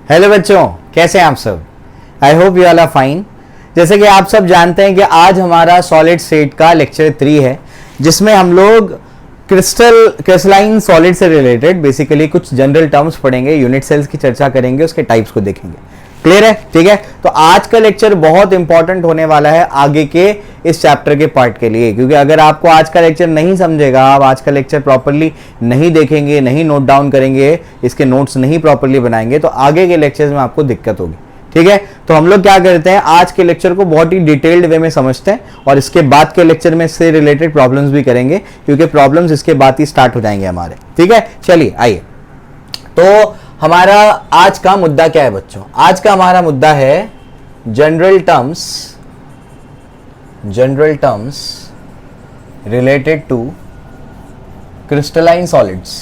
Hello बच्चों, कैसे हैं आप सब? I hope you all are fine. जैसे कि आप सब जानते हैं कि आज हमारा सॉलिड स्टेट का लेक्चर 3 है, जिसमें हम लोग क्रिस्टलाइन सॉलिड से रिलेटेड बेसिकली कुछ जनरल टर्म्स पढ़ेंगे, यूनिट सेल्स की चर्चा करेंगे, उसके टाइप्स को देखेंगे। क्लियर है? ठीक है। तो आज का लेक्चर बहुत इंपॉर्टेंट होने वाला है आगे के इस चैप्टर के पार्ट के लिए, क्योंकि अगर आपको आज का लेक्चर नहीं समझेगा, आप आज का लेक्चर प्रॉपर्ली नहीं देखेंगे, नहीं नोट डाउन करेंगे, इसके नोट्स नहीं प्रॉपर्ली बनाएंगे, तो आगे के लेक्चर्स में आपको दिक्कत होगी। ठीक है। तो हम लोग क्या करते हैं, आज के लेक्चर को बहुत ही डिटेल्ड वे में समझते हैं और इसके बाद के लेक्चर में से रिलेटेड प्रॉब्लम्स भी करेंगे, क्योंकि प्रॉब्लम्स इसके बाद ही स्टार्ट हो जाएंगे हमारे। ठीक है, चलिए आइए। तो हमारा आज का मुद्दा क्या है बच्चों? आज का हमारा मुद्दा है general terms related to crystalline solids.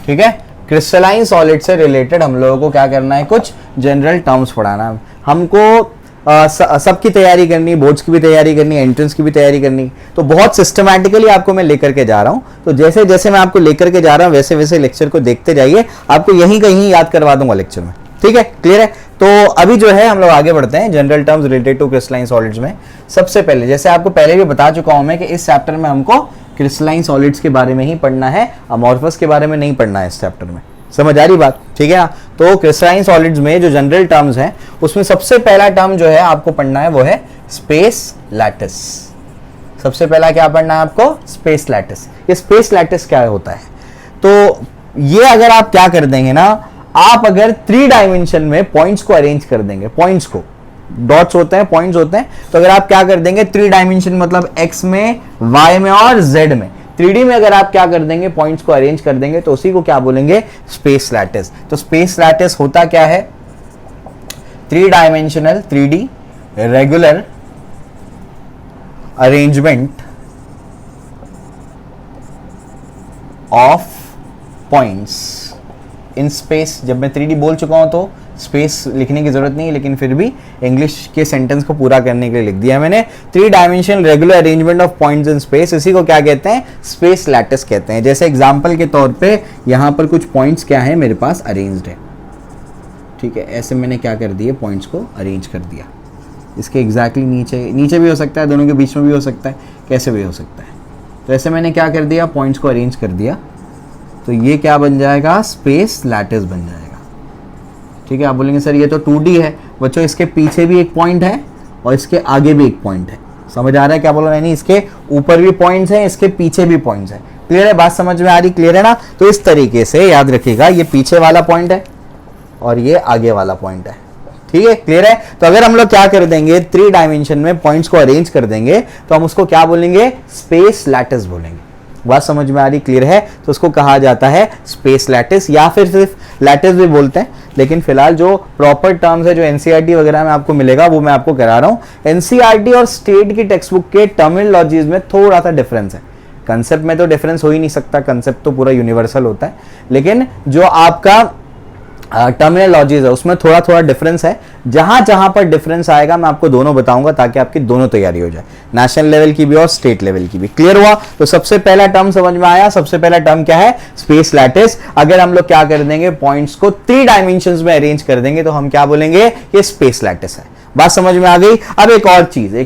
ठीक है, क्रिस्टलाइन सॉलिड से रिलेटेड हम लोगों को क्या करना है, कुछ जनरल टर्म्स पढ़ाना है हमको। सबकी तैयारी करनी, बोर्ड्स की भी तैयारी करनी, एंट्रेंस की भी तैयारी करनी, तो बहुत सिस्टमैटिकली आपको मैं लेकर के जा रहा हूं। तो जैसे जैसे मैं आपको लेकर के जा रहा हूं वैसे वैसे लेक्चर को देखते जाइए, आपको यहीं कहीं याद करवा दूंगा लेक्चर में। ठीक है, क्लियर है? तो अभी जो है हम लोग आगे बढ़ते हैं general terms related to crystalline solids में। सबसे पहले, जैसे आपको पहले भी बता चुका हूं मैं कि इस चैप्टर में हमको क्रिस्टलाइन सॉलिड्स के बारे में ही पढ़ना है, अमॉर्फस के बारे में नहीं पढ़ना है इस चैप्टर में। समझ आ रही बात? ठीक है ना? तो क्रिस्टलाइन सॉलिड्स में जो जनरल टर्म्स हैं, उसमें सबसे पहला टर्म जो है आपको पढ़ना है वो है स्पेस लैटिस। सबसे पहला क्या पढ़ना है आपको? Space lattice. ये स्पेस लैटिस क्या होता है? तो ये अगर आप क्या कर देंगे ना, आप अगर 3 डायमेंशन में पॉइंट्स को अरेंज कर देंगे, पॉइंट्स को, डॉट्स होते हैं, पॉइंट्स होते हैं, तो अगर आप क्या कर देंगे 3 डायमेंशन मतलब एक्स में, वाई में और जेड में, 3D में अगर आप क्या कर देंगे, पॉइंट्स को अरेंज कर देंगे, तो उसी को क्या बोलेंगे? Space lattice. तो स्पेस लैटिस होता क्या है? 3 dimensional 3D regular arrangement of points in space. जब मैं 3D बोल चुका हूं तो स्पेस लिखने की जरूरत नहीं है, लेकिन फिर भी इंग्लिश के सेंटेंस को पूरा करने के लिए लिख दिया मैंने। 3 dimensional regular arrangement of points in space, इसी को क्या कहते हैं? स्पेस लैटिस कहते हैं। जैसे एग्जांपल के तौर पे यहां पर कुछ पॉइंट्स क्या है मेरे पास, अरेंज्ड है। ठीक है, ऐसे मैंने क्या कर दिए, पॉइंट्स को अरेंज कर दिया। इसके एग्जैक्टली नीचे भी हो सकता है, दोनों के बीच में भी हो सकता है, कैसे भी हो सकता है। तो ऐसे मैंने क्या कर दिया, पॉइंट्स को अरेंज कर दिया, तो ये क्या बन जाएगा? स्पेस लैटिस बन जाएगा। ठीक है, आप बोलेंगे सर ये तो 2D है। बच्चों, इसके पीछे भी एक पॉइंट है और इसके आगे भी एक पॉइंट है। समझ आ रहा है क्या बोल रहा है? नहीं, इसके ऊपर भी पॉइंट्स हैं, इसके पीछे भी पॉइंट्स हैं। क्लियर है? बात समझ में आ रही? क्लियर है ना? तो इस तरीके से याद रखिएगा, ये पीछे वाला पॉइंट है और ये आगे वाला पॉइंट है। ठीक है, क्लियर है? तो अगर हम लोग क्या कर देंगे, 3 डायमेंशन में पॉइंट्स को अरेंज कर देंगे, तो हम उसको क्या बोलेंगे? स्पेस लैटिस बोलेंगे। बात समझ में आ रही? क्लियर है? तो उसको कहा जाता है स्पेस लैटिस, या फिर सिर्फ लैटिस भी बोलते हैं, लेकिन फिलहाल जो प्रॉपर टर्म्स है जो एनसीईआरटी वगैरह में आपको मिलेगा वो मैं आपको करा रहा हूं। एनसीईआरटी और स्टेट की टेक्स्ट बुक के टर्मिनोलॉजीज में थोड़ा सा डिफरेंस है। कंसेप्ट में तो डिफरेंस हो ही नहीं सकता, कंसेप्ट तो पूरा यूनिवर्सल होता है, लेकिन जो आपका टर्मिनोलॉजीज है उसमें थोड़ा थोड़ा डिफरेंस है। जहां जहां पर डिफरेंस आएगा मैं आपको दोनों बताऊंगा, ताकि आपकी दोनों तैयारी हो जाए, नेशनल लेवल की भी और स्टेट लेवल की भी। क्लियर हुआ? तो सबसे पहला टर्म समझ में आया। सबसे पहला टर्म क्या है? Space lattice. अगर हम लोग क्या कर देंगे, पॉइंट्स को 3 डायमेंशंस में अरेंज कर देंगे, तो हम क्या बोलेंगे? ये स्पेस लैटिस है। बात समझ में आ गई? अब एक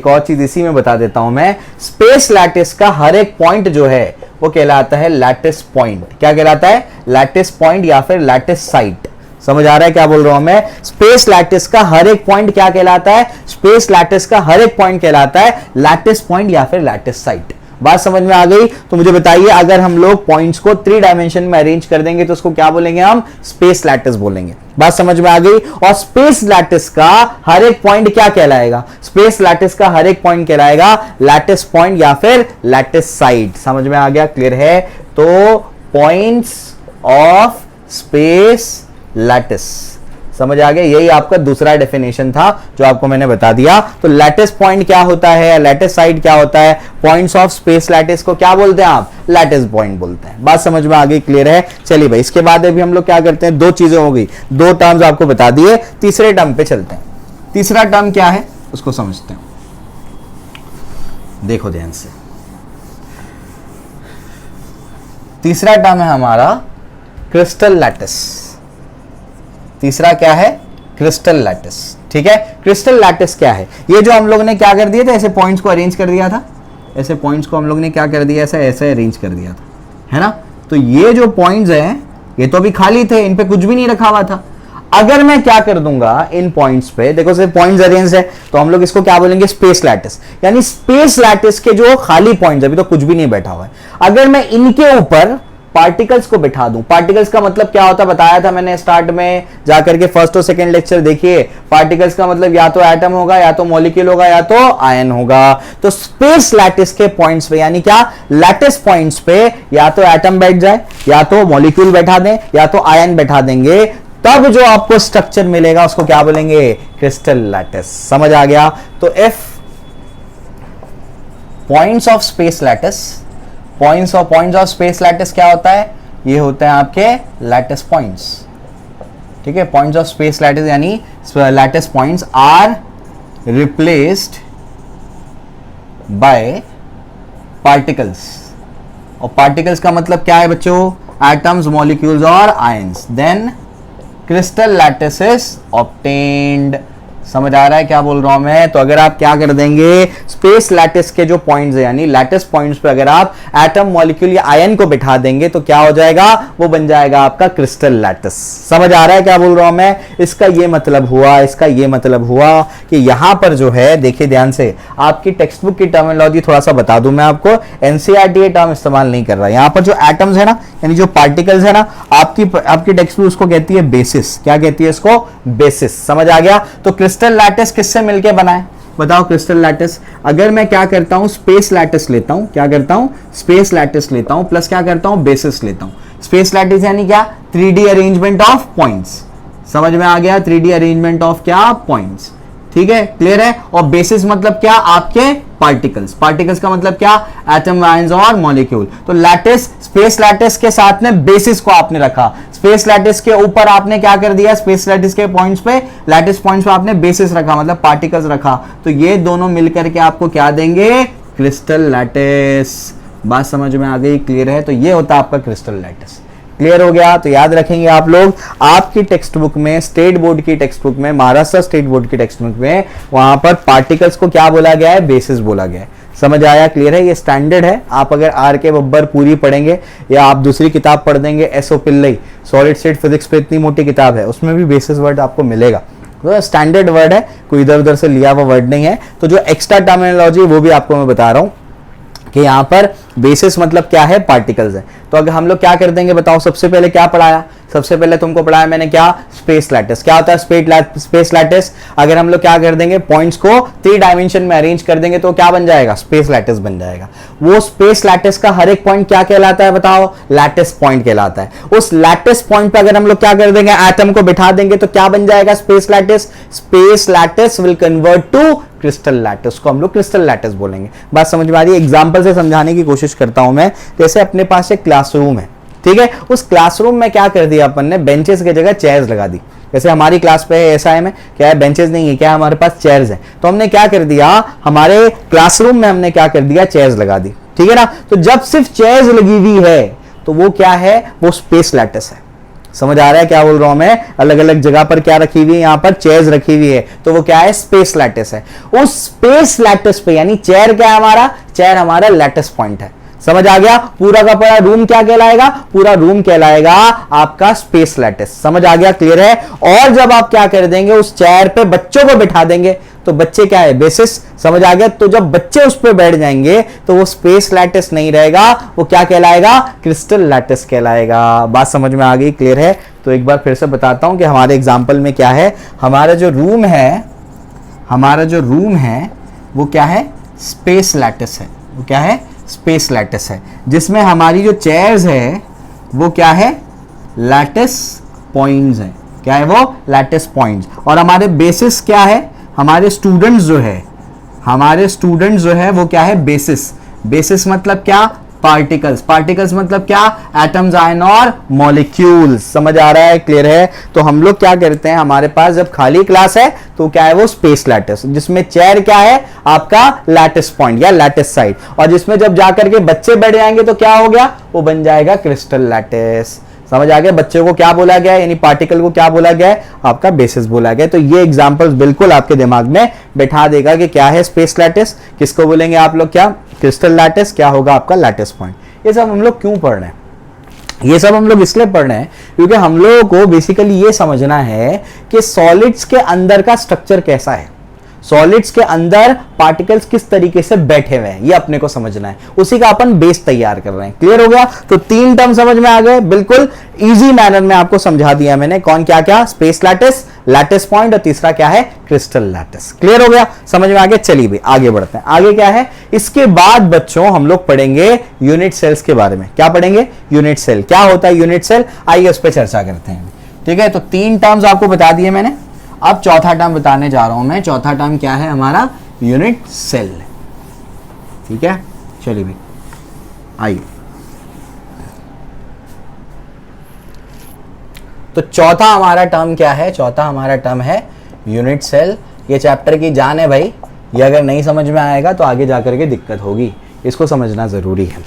और चीज इसी में बता देता हूं मैं। स्पेस लैटिस का हर एक पॉइंट जो है वो कहलाता है लैटिस पॉइंट। क्या कहलाता है? लैटिस पॉइंट या फिर लैटिस साइट। समझ आ रहा है क्या बोल रहा हूं मैं? स्पेस लैटिस का हर एक पॉइंट क्या कहलाता है? स्पेस लैटिस का हर एक पॉइंट कहलाता है लैटिस पॉइंट या फिर लैटिस साइट। बात समझ में आ गई? तो मुझे बताइए, अगर हम लोग पॉइंट्स को 3 डायमेंशन में अरेंज कर देंगे तो उसको क्या बोलेंगे? हम स्पेस लैटिस बोलेंगे। बात समझ में आ गई? और स्पेस लैटिस का हर एक पॉइंट क्या कहलाएगा? स्पेस लैटिस का हर एक पॉइंट कहलाएगा लैटिस पॉइंट या फिर लैटिस साइट। समझ में आ गया? क्लियर है? तो पॉइंट्स ऑफ स्पेस लैटिस, समझ आ गया? यही आपका दूसरा डेफिनेशन था जो आपको मैंने बता दिया। तो लैटिस पॉइंट क्या होता है, लैटिस साइड क्या होता है, पॉइंट्स ऑफ स्पेस लैटिस को क्या बोलते हैं आप? लैटिस पॉइंट बोलते हैं। बात समझ में आ गई? क्लियर है? चलिए भाई, इसके बाद अभी हम लोग क्या करते हैं, 2 चीजें हो गई, 2 टर्म्स आपको बता दिए। तीसरे टर्म पे चलते हैं। तीसरा टर्म क्या है उसको समझते हैं। देखो ध्यान से, तीसरा टर्म है हमारा क्रिस्टल लैटिस। तीसरा क्या है, क्रिस्टल लैटिस। ठीक है, क्रिस्टल लैटिस क्या है, ये जो हम लोग ने क्या कर दिया था, ऐसे पॉइंट्स को अरेंज कर दिया था, ऐसे पॉइंट्स को हम लोग ने क्या कर दिया, ऐसे ऐसे अरेंज कर दिया था, है ना। तो ये जो पॉइंट्स हैं ये तो अभी खाली थे, इन पे कुछ भी नहीं रखा हुआ था। अगर मैं क्या कर दूंगा इन पॉइंट्स पे, देखो सिर्फ पॉइंट्स अरेंज है, तो हम लोग इसको क्या बोलेंगे, स्पेस लैटिस। यानी स्पेस लैटिस के जो खाली पॉइंट्स, अभी तो कुछ भी नहीं बैठा हुआ है, अगर मैं इनके ऊपर पार्टिकल्स को बिठा दूं, पार्टिकल्स का मतलब क्या होता है बताया था मैंने स्टार्ट में जाकर के, फर्स्ट और सेकंड लेक्चर देखिए। पार्टिकल्स का मतलब या तो एटम होगा, या तो मॉलिक्यूल होगा, या तो आयन होगा। तो स्पेस लैटिस के पॉइंट्स पे, यानी क्या, लैटिस पॉइंट्स पे या तो एटम बैठ जाए, या तो मॉलिक्यूल बैठा दें, या तो आयन बैठा देंगे, तब जो आपको स्ट्रक्चर मिलेगा उसको क्या बोलेंगे, क्रिस्टल लैटिस। समझ आ गया। तो if points of space lattice, points of space lattice क्या होता है, ये होते हैं आपके लैटिस पॉइंट्स। ठीक है, पॉइंट्स ऑफ स्पेस लैटिस यानी lattice points are replaced by particles. और पार्टिकल्स का मतलब क्या है बच्चों, एटम्स, मॉलिक्यूल्स और ions. Then crystal lattice is obtained. समझ आ रहा है क्या बोल रहा हूं मैं। तो अगर आप क्या कर देंगे, स्पेस लैटिस के जो पॉइंट्स है यानी लैटिस पॉइंट्स पे अगर आप एटम, मॉलिक्यूल या आयन को बिठा देंगे तो क्या हो जाएगा, वो बन जाएगा आपका क्रिस्टल लैटिस। समझ आ रहा है क्या बोल रहा हूं मैं। इसका ये मतलब हुआ, इसका ये मतलब हुआ कि यहां पर जो है, देखिए ध्यान से, आपकी टेक्स्ट बुक की टर्मिनोलॉजी थोड़ा सा बता दूं मैं आपको, एनसीईआरटी ये टर्म इस्तेमाल नहीं कर रहा। यहां पर जो एटम्स है ना, यानी जो पार्टिकल्स है ना, आपकी टेक्स्ट बुक उसको कहती है बेसिस। क्या कहती है इसको, बेसिस। समझ आ गया। तो क्रिस्टल लैटिस किससे मिलके बना है बताओ, क्रिस्टल लैटिस। अगर मैं क्या करता हूं, स्पेस लैटिस लेता हूं, क्या करता हूं, स्पेस लैटिस लेता हूं, प्लस क्या करता हूं, बेसिस लेता हूं। स्पेस लैटिस यानी क्या, 3D अरेंजमेंट ऑफ पॉइंट्स। समझ में आ गया, 3D अरेंजमेंट ऑफ क्या, पॉइंट्स। ठीक है, क्लियर है। और बेसिस मतलब क्या, आपके पार्टिकल्स। पार्टिकल्स का मतलब क्या, एटम, आयंस और मॉलिक्यूल। तो लैटिस, स्पेस लैटिस के साथ में बेसिस को आपने रखा, स्पेस लैटिस के ऊपर आपने क्या कर दिया, स्पेस लैटिस के पॉइंट्स पे, लैटिस पॉइंट्स पे आपने बेसिस रखा, मतलब पार्टिकल्स रखा। तो ये दोनों मिलकर के आपको क्या देंगे, क्रिस्टल लैटिस। बात समझ में आ गई, क्लियर है। तो ये होता है आपका क्रिस्टल लैटिस। क्लियर हो गया। तो याद रखेंगे आप लोग, आपकी टेक्स्ट बुक में, स्टेट बोर्ड की टेक्स्ट बुक में, महाराष्ट्र स्टेट बोर्ड की टेक्स्ट बुक में, वहां पर पार्टिकल्स को क्या बोला गया है, बेसिस बोला गया है। समझ आया, क्लियर है। ये स्टैंडर्ड है। आप अगर आर के बब्बर पूरी पढ़ेंगे या आप दूसरी किताब पढ़ देंगे, S O Pillai solid state physics पे, इतनी मोटी किताब है, उसमें भी बेसिस वर्ड आपको मिलेगा। तो स्टैंडर्ड वर्ड है, कोई इधर उधर से लिया हुआ वर्ड नहीं है। तो जो एक्स्ट्रा टर्मिनोलॉजी वो भी आपको मैं बता रहा हूं कि यहां पर बेसिस मतलब क्या है, पार्टिकल्स है। तो अगर हम लोग क्या कर देंगे बताओ, सबसे पहले क्या पढ़ाया, सबसे पहले तुमको पढ़ाया मैंने क्या, स्पेस लैटिस। क्या होता है स्पेस लैटिस, अगर हम लोग क्या कर देंगे, पॉइंट्स को 3 डायमेंशन में अरेंज कर देंगे तो क्या बन जाएगा, स्पेस लैटिस बन जाएगा। वो स्पेस लैटिस का हर एक पॉइंट क्या कहलाता है बताओ, लैटिस पॉइंट कहलाता है। उस लैटिस पॉइंट पे अगर हम लोग क्या कर देंगे, एटम को बिठा देंगे तो क्या बन जाएगा, space lattice. Space lattice will convert to crystal lattice, को हम लोग क्रिस्टल लैटिस बोलेंगे। बात समझ में आ रही है। एग्जांपल से समझाने की कोशिश करता हूं मैं। जैसे अपने पास एक क्लासरूम है, ठीक है, उस क्लासरूम में क्या कर दिया अपन ने, बेंचेस की जगह चेयर्स लगा दी। जैसे हमारी क्लास पे ऐसा है में क्या है, बेंचेस नहीं है, क्या हमारे पास चेयर्स हैं। तो हमने क्या कर दिया, हमारे क्लासरूम में हमने क्या कर दिया, चेयर्स लगा दी। ठीक है ना। तो जब सिर्फ चेयर्स लगी हुई है तो वो क्या है, वो स्पेस लैटिस है। समझ आ रहा है क्या बोल रहा हूं मैं। अलग अलग जगह पर क्या रखी हुई है, यहां पर चेयर्स रखी हुई है, तो वो क्या है, स्पेस लैटिस है। उस स्पेस लैटिस पे, यानी चेयर क्या है हमारा, चेयर हमारा लैटिस पॉइंट है। समझ आ गया। पूरा का पूरा रूम क्या कहलाएगा, पूरा रूम कहलाएगा आपका स्पेस लैटिस। समझ आ गया, क्लियर है। और जब आप क्या कर देंगे, उस चेयर पे बच्चों को बिठा देंगे तो बच्चे क्या है, बेसिस। समझ आ गया। तो जब बच्चे उस पर बैठ जाएंगे तो वो स्पेस लैटिस नहीं रहेगा, वो क्या कहलाएगा, क्रिस्टल लैटिस कहलाएगा। बात समझ में आ गई, क्लियर है। तो एक बार फिर से बताता हूं कि हमारे एग्जाम्पल में क्या है, हमारा जो रूम है वो क्या है, स्पेस लैटिस है। वो क्या है, स्पेस लैटिस है, जिसमें हमारी जो चेयर्स है वो क्या है, लैटिस पॉइंट्स है। क्या है वो, लैटिस पॉइंट्स। और हमारे बेसिस क्या है, हमारे स्टूडेंट्स जो है वो क्या है, बेसिस। बेसिस मतलब क्या, पार्टिकल्स। पार्टिकल्स मतलब क्या, एटम्स, आयन और मॉलिक्यूल्स। समझ आ रहा है, क्लियर है। तो हम लोग क्या करते हैं, हमारे पास जब खाली क्लास है तो क्या है, वो स्पेस लैटिस, जिसमें चेयर क्या है, आपका लैटिस पॉइंट या लैटिस साइड। और जिसमें जब जाकर के बच्चे बैठ जाएंगे तो क्या हो गया, वो बन जाएगा क्रिस्टल लैटिस। समझ आ गया? बच्चे को क्या बोला गया है, यानी पार्टिकल को क्या बोला गया है, आपका बेसिस बोला गया है। तो ये एग्जांपल्स बिल्कुल आपके दिमाग में बैठा देगा कि क्या है स्पेस लैटिस, किसको बोलेंगे आप लोग, क्या क्रिस्टल लैटिस, क्या होगा आपका लैटिस पॉइंट। ये सब हम लोग क्यों पढ़ रहे हैं? ये सब हम लोग इसलिए पढ़ रहे हैं क्योंकि हम लोगों को बेसिकली ये समझना है कि सॉलिड्स के अंदर का स्ट्रक्चर कैसा है, सॉलिड्स के अंदर पार्टिकल्स किस तरीके से बैठे हुए हैं, ये अपने को समझना है, उसी का अपन बेस तैयार कर रहे हैं। क्लियर हो गया? तो 3 टर्म समझ में आ गए, बिल्कुल इजी मैनर में आपको समझा दिया मैंने, कौन क्या क्या, स्पेस लैटिस, लैटिस पॉइंट, और तीसरा क्या है, क्रिस्टल लैटिस। क्लियर हो गया? समझ में आ गया? चलिए भाई आगे बढ़ते हैं। आगे क्या है, इसके बाद बच्चों हम लोग पढ़ेंगे यूनिट सेल्स के बारे में। क्या पढ़ेंगे? Unit cell. क्या होता है यूनिट सेल, आइए उस पर चर्चा करते हैं। ठीक है, तो 3 टर्म्स आपको बता दिए मैंने, अब चौथा टर्म बताने जा रहा हूं मैं। चौथा टर्म क्या है हमारा, यूनिट सेल। ठीक है, चलिए भाई आइए। तो चौथा हमारा टर्म क्या है, चौथा हमारा टर्म है यूनिट सेल। ये चैप्टर की जान है भाई, ये अगर नहीं समझ में आएगा तो आगे जाकर के दिक्कत होगी, इसको समझना जरूरी है।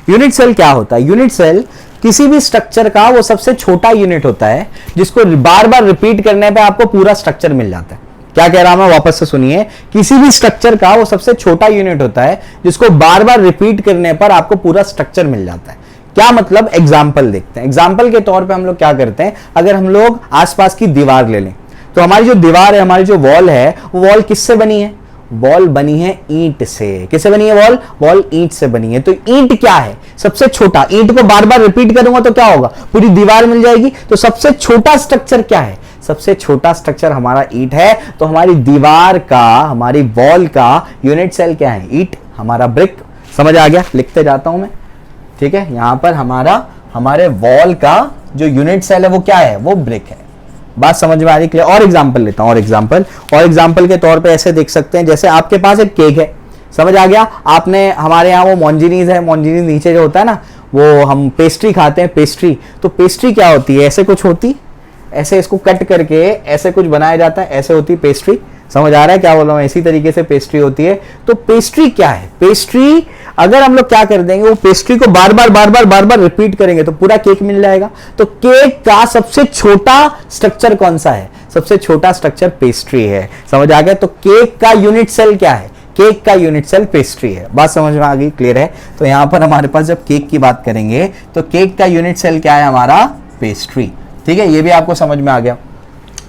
यूनिट सेल क्या होता है? यूनिट सेल किसी भी स्ट्रक्चर का वो सबसे छोटा यूनिट होता है जिसको बार बार रिपीट करने पे आपको पूरा स्ट्रक्चर मिल जाता है। क्या कह रहा हूं मैं, वापस से सुनिए। किसी भी स्ट्रक्चर का वो सबसे छोटा यूनिट होता है जिसको बार बार रिपीट करने पर आपको पूरा स्ट्रक्चर मिल जाता है। क्या मतलब, एग्जाम्पल देखते हैं। एग्जाम्पल के तौर पे हम लोग क्या करते हैं, अगर हम लोग आसपास की दीवार ले लें तो हमारी जो दीवार है, हमारी जो वॉल है, वो वॉल किससे बनी है, वॉल बनी है ईंट से। किससे बनी है वॉल, वॉल ईंट से बनी है। तो ईंट क्या है, सबसे छोटा। ईंट को बार बार रिपीट करूंगा तो क्या होगा, पूरी दीवार मिल जाएगी। तो सबसे छोटा स्ट्रक्चर क्या है, सबसे छोटा स्ट्रक्चर हमारा ईंट है। तो हमारी दीवार का, हमारी वॉल का यूनिट सेल क्या है, ईंट, हमारा ब्रिक। समझ आ गया? लिखते जाता हूं मैं। ठीक है, यहां पर हमारे वॉल का जो यूनिट सेल है वो क्या है, वो ब्रिक है। बात समझ में आ रही? क्लियर? और एग्जांपल लेता हूं, और एग्जांपल के तौर पे ऐसे देख सकते हैं, जैसे आपके पास एक केक है, समझ आ गया? आपने, हमारे यहाँ वो मॉन्जिनीज है, मॉन्जिनीज नीचे जो होता है ना, वो हम पेस्ट्री खाते हैं, पेस्ट्री। तो पेस्ट्री क्या होती है, ऐसे कुछ होती, ऐसे इसको कट करके ऐसे कुछ बनाया जाता है, ऐसे होती पेस्ट्री। समझ आ रहा है क्या बोल रहा हूं? इसी तरीके से पेस्ट्री होती है। तो पेस्ट्री क्या है, पेस्ट्री अगर हम लोग क्या कर देंगे, वो पेस्ट्री को बार बार रिपीट करेंगे तो पूरा केक मिल जाएगा। तो केक का सबसे छोटा स्ट्रक्चर कौन सा है, सबसे छोटा स्ट्रक्चर पेस्ट्री है। समझ आ गया? तो केक का यूनिट सेल क्या है, केक का यूनिट सेल पेस्ट्री है। बात समझ में आ गई? क्लियर है? तो यहां पर हमारे पास जब केक की बात करेंगे तो केक का यूनिट सेल क्या है हमारा, पेस्ट्री। ठीक है, ये भी आपको समझ में आ गया।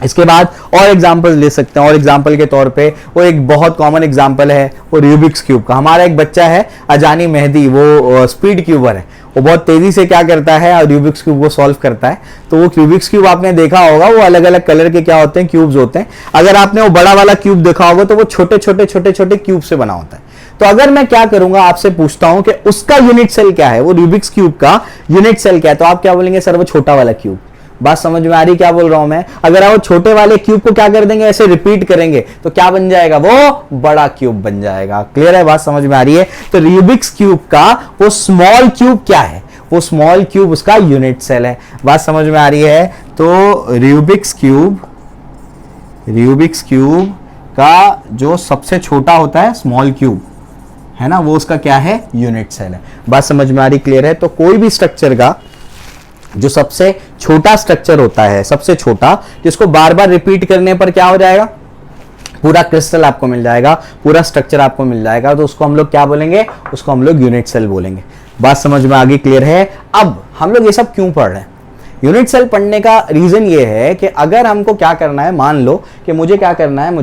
इसके बाद और एग्जाम्पल ले सकते हैं। और एग्जाम्पल के तौर पे वो एक बहुत कॉमन एग्जाम्पल है वो रूबिक्स क्यूब का। हमारा एक बच्चा है अजानी मेहदी, वो स्पीड क्यूबर है, वो बहुत तेजी से क्या करता है, रूबिक्स क्यूब को सॉल्व करता है। तो वो रूबिक्स क्यूब आपने देखा होगा, वो अलग अलग कलर के क्या होते हैं, क्यूब्स होते हैं। अगर आपने वो बड़ा वाला क्यूब देखा होगा तो वो छोटे छोटे क्यूब से बना होता है। तो अगर मैं क्या करूंगा, आपसे पूछता हूं कि उसका यूनिट सेल क्या है, वो रूबिक्स क्यूब का यूनिट सेल क्या है, तो आप क्या बोलेंगे, सर वो छोटा वाला क्यूब। बात समझ में आ रही क्या बोल रहा हूं मैं? अगर आप छोटे वाले क्यूब को क्या कर देंगे, ऐसे रिपीट करेंगे तो क्या बन जाएगा, वो बड़ा क्यूब बन जाएगा। क्लियर है? बात समझ में आ रही है? तो रूबिक्स क्यूब का वो स्मॉल क्यूब क्या है, वो स्मॉल क्यूब उसका यूनिट सेल है। बात समझ में आ रही है? तो रूबिक्स क्यूब का जो सबसे छोटा होता है, स्मॉल क्यूब है ना, वो उसका क्या है, यूनिट सेल है। बात समझ में आ रही? क्लियर है? तो कोई भी स्ट्रक्चर का जो सबसे छोटा स्ट्रक्चर होता है, सबसे छोटा, जिसको बार बार रिपीट करने पर क्या हो जाएगा, पूरा क्रिस्टल आपको मिल जाएगा, पूरा स्ट्रक्चर आपको मिल जाएगा, तो उसको हम लोग क्या बोलेंगे, उसको हम लोग यूनिट सेल बोलेंगे। बात समझ में आ गई? क्लियर है? अब हम लोग ये सब क्यों पढ़ रहे हैं? यूनिट सेल पढ़ने का रीजन ये है कि अगर हमको क्या करना है, मान लो कि मुझे क्या करना है,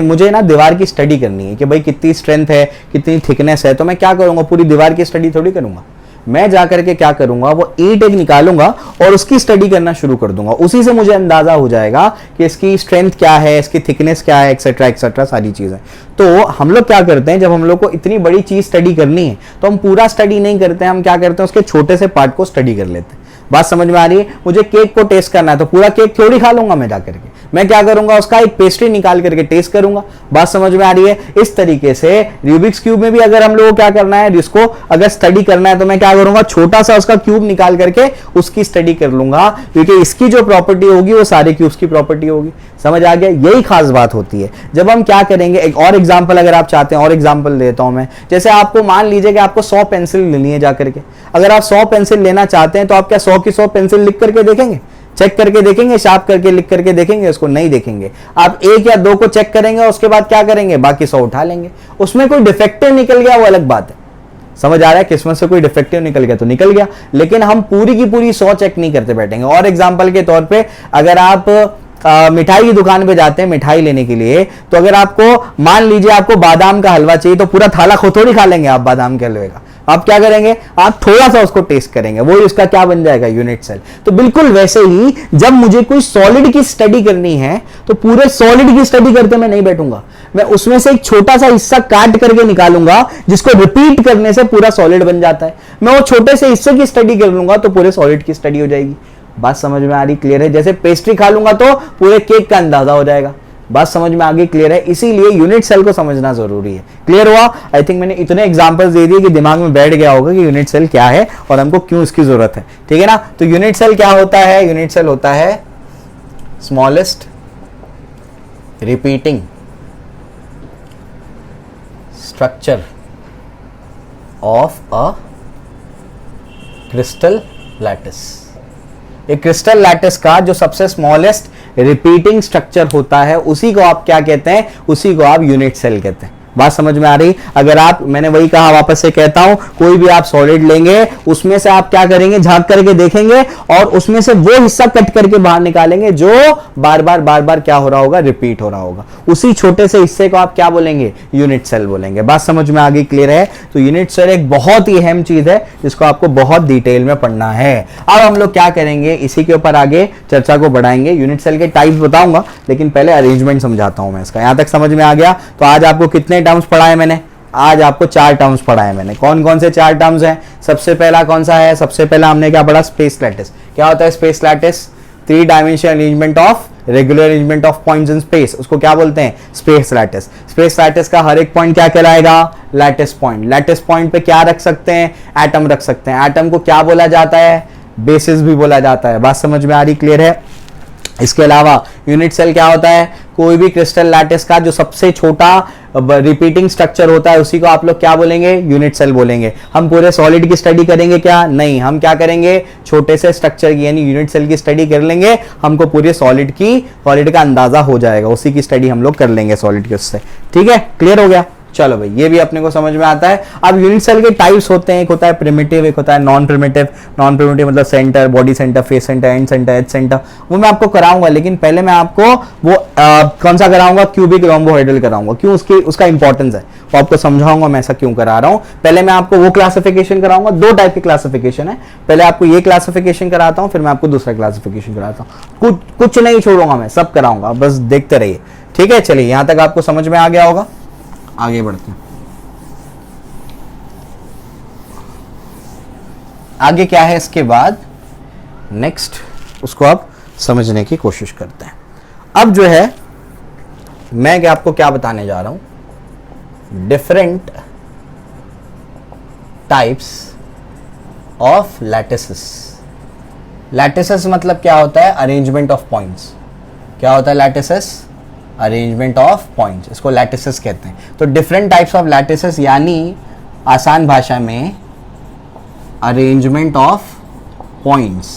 मुझे ना दीवार की स्टडी करनी है कि भाई कितनी स्ट्रेंथ है, कितनी थिकनेस है। तो मैं क्या करूंगा, पूरी दीवार की स्टडी थोड़ी करूंगा। मैं जाकर के क्या करूंगा, वो ईंट एक निकालूंगा और उसकी स्टडी करना शुरू कर दूंगा। उसी से मुझे अंदाजा हो जाएगा कि इसकी स्ट्रेंथ क्या है, इसकी थिकनेस क्या है, एक्सेट्रा एक्सेट्रा सारी चीजें। तो हम लोग क्या करते हैं, जब हम लोग को इतनी बड़ी चीज स्टडी करनी है तो हम पूरा स्टडी नहीं करते हैं, हम क्या करते हैं, उसके छोटे से पार्ट को स्टडी कर लेते हैं। बात समझ में आ रही है? मुझे केक को टेस्ट करना है तो पूरा केक थोड़ी खा लूंगा मैं जाकर के, मैं क्या करूंगा, उसका एक पेस्ट्री निकाल करके टेस्ट करूंगा। बात समझ में आ रही है? इस तरीके से रूबिक्स क्यूब में भी अगर हम लोगों को क्या करना है, जिसको अगर स्टडी करना है तो मैं क्या करूंगा, छोटा सा उसका क्यूब निकाल करके उसकी स्टडी कर लूंगा, क्योंकि इसकी जो प्रॉपर्टी होगी वो सारे क्यूब्स की प्रॉपर्टी होगी। समझ आ गया? यही खास बात होती है। जब हम क्या करेंगे, एक और एग्जांपल अगर आप चाहते हैं, और एग्जांपल देता हूं मैं। जैसे आपको मान लीजिए कि आपको 100 पेंसिल लेनी है जाकर के, अगर आप 100 पेंसिल लेना चाहते हैं तो आप क्या 100 की 100 पेंसिल लिख करके देखेंगे, चेक करके देखेंगे, शार्प करके लिख करके देखेंगे? उसको नहीं देखेंगे। आप एक या दो को चेक करेंगे, उसके बाद क्या करेंगे, बाकी 100 उठा लेंगे। उसमें कोई डिफेक्टिव निकल गया वो अलग बात है। समझ आ रहा है? किस्मत से कोई डिफेक्टिव निकल गया तो निकल गया, लेकिन हम पूरी की पूरी 100 चेक नहीं करते बैठेंगे। और एग्जांपल के तौर पे अगर आप मिठाई की दुकान पे जाते हैं मिठाई लेने के लिए, तो अगर आपको मान लीजिए आपको बादाम का हलवा चाहिए, तो पूरा थाला खुद थोड़ी खा लेंगे आप बादाम के हलवे का। आप क्या करेंगे, आप थोड़ा सा उसको टेस्ट करेंगे, वो इसका क्या बन जाएगा, यूनिट सेल। तो बिल्कुल वैसे ही जब मुझे कोई सॉलिड की स्टडी करनी है तो पूरे सॉलिड की स्टडी करते मैं नहीं बैठूंगा, मैं उसमें से एक छोटा सा हिस्सा काट करके निकालूंगा, जिसको रिपीट करने से पूरा सॉलिड बन जाता है। मैं वो छोटे से हिस्से की स्टडी कर लूंगा तो पूरे सॉलिड की स्टडी हो जाएगी। बात समझ में आ रही? क्लियर है? जैसे पेस्ट्री खा लूंगा तो पूरे केक का अंदाजा हो जाएगा। बात समझ में आ गई? क्लियर है? इसीलिए यूनिट सेल को समझना जरूरी है। क्लियर हुआ? आई थिंक मैंने इतने एग्जांपल्स दे दिए कि दिमाग में बैठ गया होगा कि यूनिट सेल क्या है और हमको क्यों इसकी जरूरत है। ठीक है ना? तो यूनिट सेल क्या होता है? यूनिट सेल होता है smallest repeating structure of a crystal lattice. एक क्रिस्टल लैटिस का जो सबसे स्मॉलेस्ट रिपीटिंग स्ट्रक्चर होता है, उसी को आप क्या कहते हैं, उसी को आप यूनिट सेल कहते हैं। बात समझ में आ रही? अगर आप, मैंने वही कहा, वापस से कहता हूं, कोई भी आप सॉलिड लेंगे, उसमें से आप क्या करेंगे, झांक करके देखेंगे और उसमें से वो हिस्सा कट करके बाहर निकालेंगे जो बार बार क्या हो रहा होगा, रिपीट हो रहा होगा। उसी छोटे से हिस्से को आप क्या बोलेंगे, यूनिट सेल बोलेंगे। बात समझ में आ गई? क्लियर है? तो यूनिट सेल एक बहुत ही अहम चीज है जिसको आपको बहुत डिटेल में पढ़ना है। अब हम लोग क्या करेंगे, इसी के ऊपर आगे चर्चा को बढ़ाएंगे। यूनिट सेल के टाइप्स बताऊंगा, लेकिन पहले अरेंजमेंट समझाता हूं मैं इसका। यहां तक समझ में आ गया? तो आज आपको कितने टर्म्स पढ़ाए मैंने? आज आपको 4 टर्म्स पढ़ाए मैंने। कौन कौन से 4 टर्म्स हैं? सबसे पहला कौन सा है? सबसे पहला हमने क्या पढ़ा, स्पेस लैटिस। क्या होता है space lattice? 3 dimensional arrangement of regular arrangement of points in space, उसको क्या बोलते हैं, स्पेस लैटिस। स्पेस लैटिस का हर एक पॉइंट क्या कहलाएगा, लैटिस पॉइंट। लैटिस पॉइंट पे क्या रख सकते हैं, एटम रख सकते हैं। एटम को क्या बोला जाता है, बेसिस भी बोला जाता है। बात समझ में आ रही? क्लियर है? इसके अलावा यूनिट सेल क्या होता है, कोई भी क्रिस्टल लैटिस का जो सबसे छोटा रिपीटिंग स्ट्रक्चर होता है उसी को आप लोग क्या बोलेंगे, यूनिट सेल बोलेंगे। हम पूरे सॉलिड की स्टडी करेंगे क्या, नहीं, हम क्या करेंगे, छोटे से स्ट्रक्चर की यानी यूनिट सेल की स्टडी कर लेंगे। हमको पूरे सॉलिड का अंदाजा हो जाएगा, उसी की स्टडी हम लोग कर लेंगे सॉलिड के उससे। ठीक है? क्लियर हो गया? चलो भाई, ये भी अपने को समझ में आता है। अब यूनिट सेल के टाइप्स होते हैं, एक होता है प्रिमिटिव, एक होता है नॉन प्रिमिटिव। नॉन प्रिमिटिव मतलब centre, body centre, face centre, end centre, edge centre, वो मैं आपको कराऊंगा। लेकिन पहले मैं आपको वो कौन सा कराऊंगा, क्यूबिक रोम्बोहेड्रल कराऊंगा। क्यों, उसका इंपॉर्टेंस है, वो आपको समझाऊंगा मैं ऐसा क्यों करा रहा हूं। पहले मैं आपको वो क्लासिफिकेशन कराऊंगा। 2 टाइप की क्लासिफिकेशन है, पहले आपको ये क्लासिफिकेशन कराता हूं, फिर मैं आपको दूसरा क्लासिफिकेशन कराता हूं। कुछ नहीं छोड़ूंगा, मैं सब कराऊंगा, बस देखते रहिए। ठीक है? चलिए, यहां तक आपको समझ में आ गया होगा, आगे बढ़ते हैं। आगे क्या है इसके बाद, नेक्स्ट उसको आप समझने की कोशिश करते हैं। अब जो है मैं आपको क्या बताने जा रहा हूं, different types of lattices. Lattices मतलब क्या होता है, अरेंजमेंट ऑफ पॉइंट्स। क्या होता है लैटिसेस, अरेंजमेंट ऑफ पॉइंट्स, इसको लैटिसेस कहते हैं। तो डिफरेंट टाइप्स ऑफ लैटिसेस यानी आसान भाषा में अरेंजमेंट ऑफ पॉइंट्स।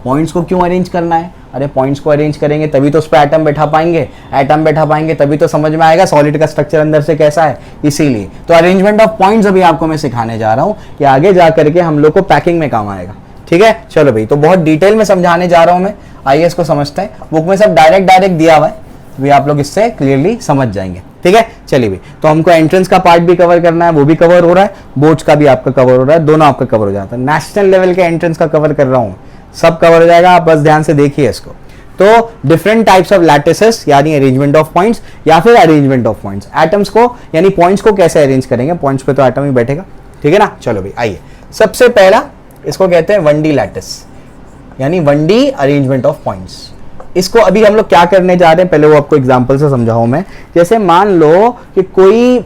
पॉइंट्स को क्यों अरेंज करना है, अरे पॉइंट्स को अरेंज करेंगे तभी तो उस पर एटम बैठा पाएंगे, एटम बैठा पाएंगे तभी तो समझ में आएगा सॉलिड का स्ट्रक्चर अंदर से कैसा है। इसीलिए तो अरेंजमेंट ऑफ पॉइंट्स अभी आपको मैं सिखाने जा रहा हूं, ये आगे जा करके हम लोग को पैकिंग में काम आएगा। ठीक है? चलो भाई, तो बहुत डिटेल में समझाने जा रहा हूं मैं, आइए इसको समझते हैं। बुक में सब डायरेक्ट दिया हुआ है, भी आप लोग इससे क्लियरली समझ जाएंगे। ठीक है? चलिए भाई, तो हमको एंट्रेंस का पार्ट भी कवर करना है, वो भी कवर हो रहा है, बोर्ड्स का भी आपका कवर हो रहा है, दोनों आपका कवर हो जाता है। नेशनल लेवल के एंट्रेंस का कवर कर रहा हूं, सब कवर हो जाएगा, आप बस ध्यान से देखिए इसको। तो डिफरेंट टाइप्स ऑफ लैटिसेस यानी अरेंजमेंट ऑफ पॉइंट्स, या फिर अरेंजमेंट ऑफ पॉइंट्स। एटम्स को यानी पॉइंट्स को कैसे अरेंज करेंगे, पॉइंट्स पे तो एटम ही बैठेगा। ठीक है ना? चलो भाई, आइए। सबसे पहला इसको कहते हैं 1D लैटिस, यानी 1D अरेंजमेंट ऑफ पॉइंट्स। इसको अभी हम लोग क्या करने जा रहे हैं, पहले वो आपको एग्जांपल से समझाऊं मैं। जैसे मान लो कि कोई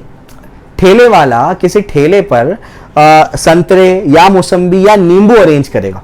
ठेले वाला किसी ठेले पर संतरे या मौसम्बी या नींबू अरेंज करेगा।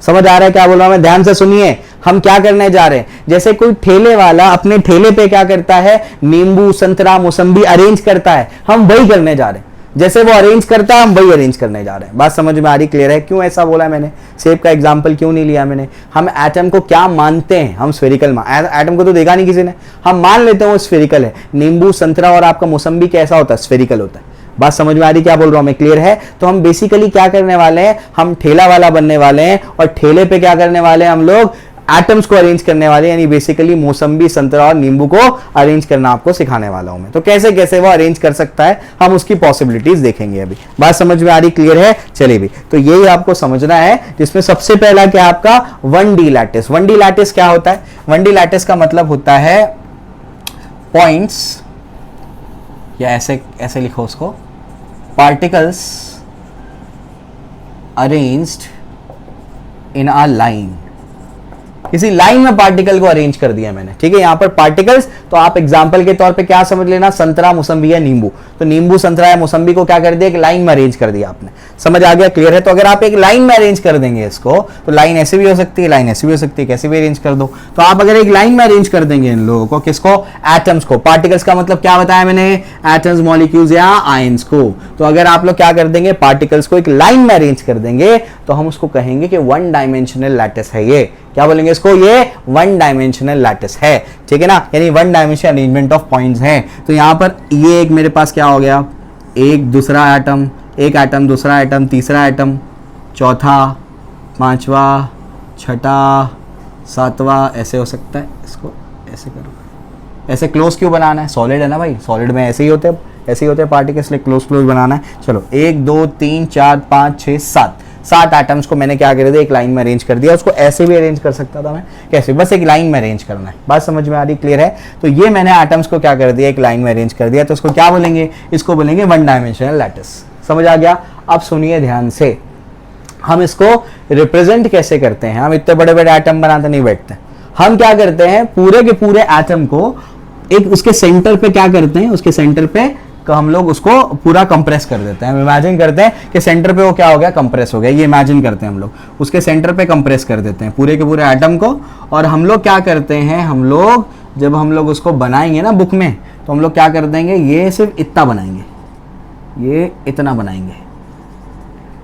समझ आ रहा है क्या बोल रहा हूं मैं? ध्यान से सुनिए, हम क्या करने जा रहे हैं। जैसे कोई ठेले वाला अपने ठेले पे क्या करता है, नींबू संतरा मौसम्बी अरेंज करता है, हम वही करने जा रहे हैं। जैसे वो अरेंज करता है हम वही अरेंज करने जा रहे हैं। बात समझ में आ रही, क्लियर है? क्यों ऐसा बोला है मैंने, सेब का एग्जांपल क्यों नहीं लिया मैंने? हम एटम को क्या मानते हैं, हम स्फेरिकल एटम को तो देखा नहीं किसी ने, हम मान लेते हैं वो स्फेरिकल है। नींबू संतरा और आपका मौसम्बी कैसा होता है, स्फेरिकल होता है। बात समझ में आ रही क्या बोल रहा हूं मैं, क्लियर है? तो हम बेसिकली क्या करने वाले हैं, हम ठेला वाला बनने वाले हैं और ठेले पे क्या करने वाले हैं, हम लोग एटम्स को अरेंज करने वाले, यानी बेसिकली मौसम्बी संतरा और नींबू को अरेंज करना आपको सिखाने वाला हूं मैं। तो कैसे कैसे वो अरेंज कर सकता है, हम उसकी पॉसिबिलिटीज देखेंगे अभी। बात समझ में आ रही, क्लियर है? चलिए भी, तो यही आपको समझना है, जिसमें सबसे पहला क्या आपका 1D लैटिस। 1D लैटिस क्या होता है? 1D लैटिस का मतलब होता है पॉइंट्स, या ऐसे ऐसे लिखो उसको, particles arranged in a line. किसी लाइन में पार्टिकल को अरेंज कर दिया मैंने, ठीक है? यहां पर पार्टिकल्स, तो आप एग्जांपल के तौर पे क्या समझ लेना, संतरा मौसम्बी या नींबू। तो नींबू संतरा या मौसम्बी को क्या कर दिया, एक लाइन में अरेंज कर दिया आपने। समझ आ गया, क्लियर है? तो अगर आप एक लाइन में अरेंज कर देंगे इसको, तो लाइन ऐसे भी हो सकती है, लाइन ऐसे भी हो सकती है, कैसे भी अरेंज कर दो। तो आप अगर एक लाइन में अरेंज कर देंगे इन लोगों को, किसको, एटम्स को। पार्टिकल्स का मतलब क्या बताया मैंने, एटम्स, मॉलिक्यूल्स या आयंस को। तो अगर आप लोग क्या कर देंगे, पार्टिकल्स को एक लाइन में अरेंज कर देंगे, तो हम उसको कहेंगे कि 1 डायमेंशनल लैटिस है ये। क्या बोलेंगे इसको, ये 1 डायमेंशनल लैटिस है, ठीक है ना? यानी 1 डायमेंशनल अरेंजमेंट ऑफ पॉइंट्स है। तो यहां पर ये एक मेरे पास क्या हो गया, एक दूसरा एटम, एक एटम दूसरा एटम, तीसरा एटम, चौथा, पांचवा, छठा, सातवां, ऐसे हो सकता है। इसको ऐसे करो, ऐसे क्लोज क्यों बनाना है, सॉलिड है ना भाई, सॉलिड में ऐसे ही होते हैं, ऐसे ही होते हैं पार्टिकल्स, इसलिए क्लोज क्लोज बनाना है। चलो 1 2 3 4 5 6 7 एटम्स को मैंने क्या कर दिया, एक लाइन में अरेंज कर दिया। उसको ऐसे भी अरेंज कर सकता था मैं, कैसे, बस एक लाइन में अरेंज करना है। बात समझ में आ रही, क्लियर है? तो ये मैंने एटम्स को क्या कर दिया, एक लाइन में अरेंज कर दिया। तो इसको क्या बोलेंगे, इसको बोलेंगे 1 डायमेंशनल लैटिस। समझ आ गया? अब सुनिए ध्यान से, हम इसको रिप्रेजेंट कैसे करते हैं। हम इतने बड़े बड़े एटम बनाते नहीं बैठते, हम क्या करते हैं, पूरे के पूरे एटम को एक उसके सेंटर पे क्या करते हैं, उसके सेंटर पे हम लोग उसको पूरा कंप्रेस कर देते हैं। हम इमेजिन करते हैं कि सेंटर पे वो क्या हो गया, कंप्रेस हो गया। ये इमेजिन करते हैं हम लोग, उसके सेंटर पे कंप्रेस कर देते हैं पूरे के पूरे एटम को। और हम लोग क्या करते हैं, हम लोग जब हम लोग उसको बनाएंगे ना बुक में, तो हम लोग क्या कर देंगे, ये सिर्फ इतना बनाएंगे, ये इतना बनाएंगे,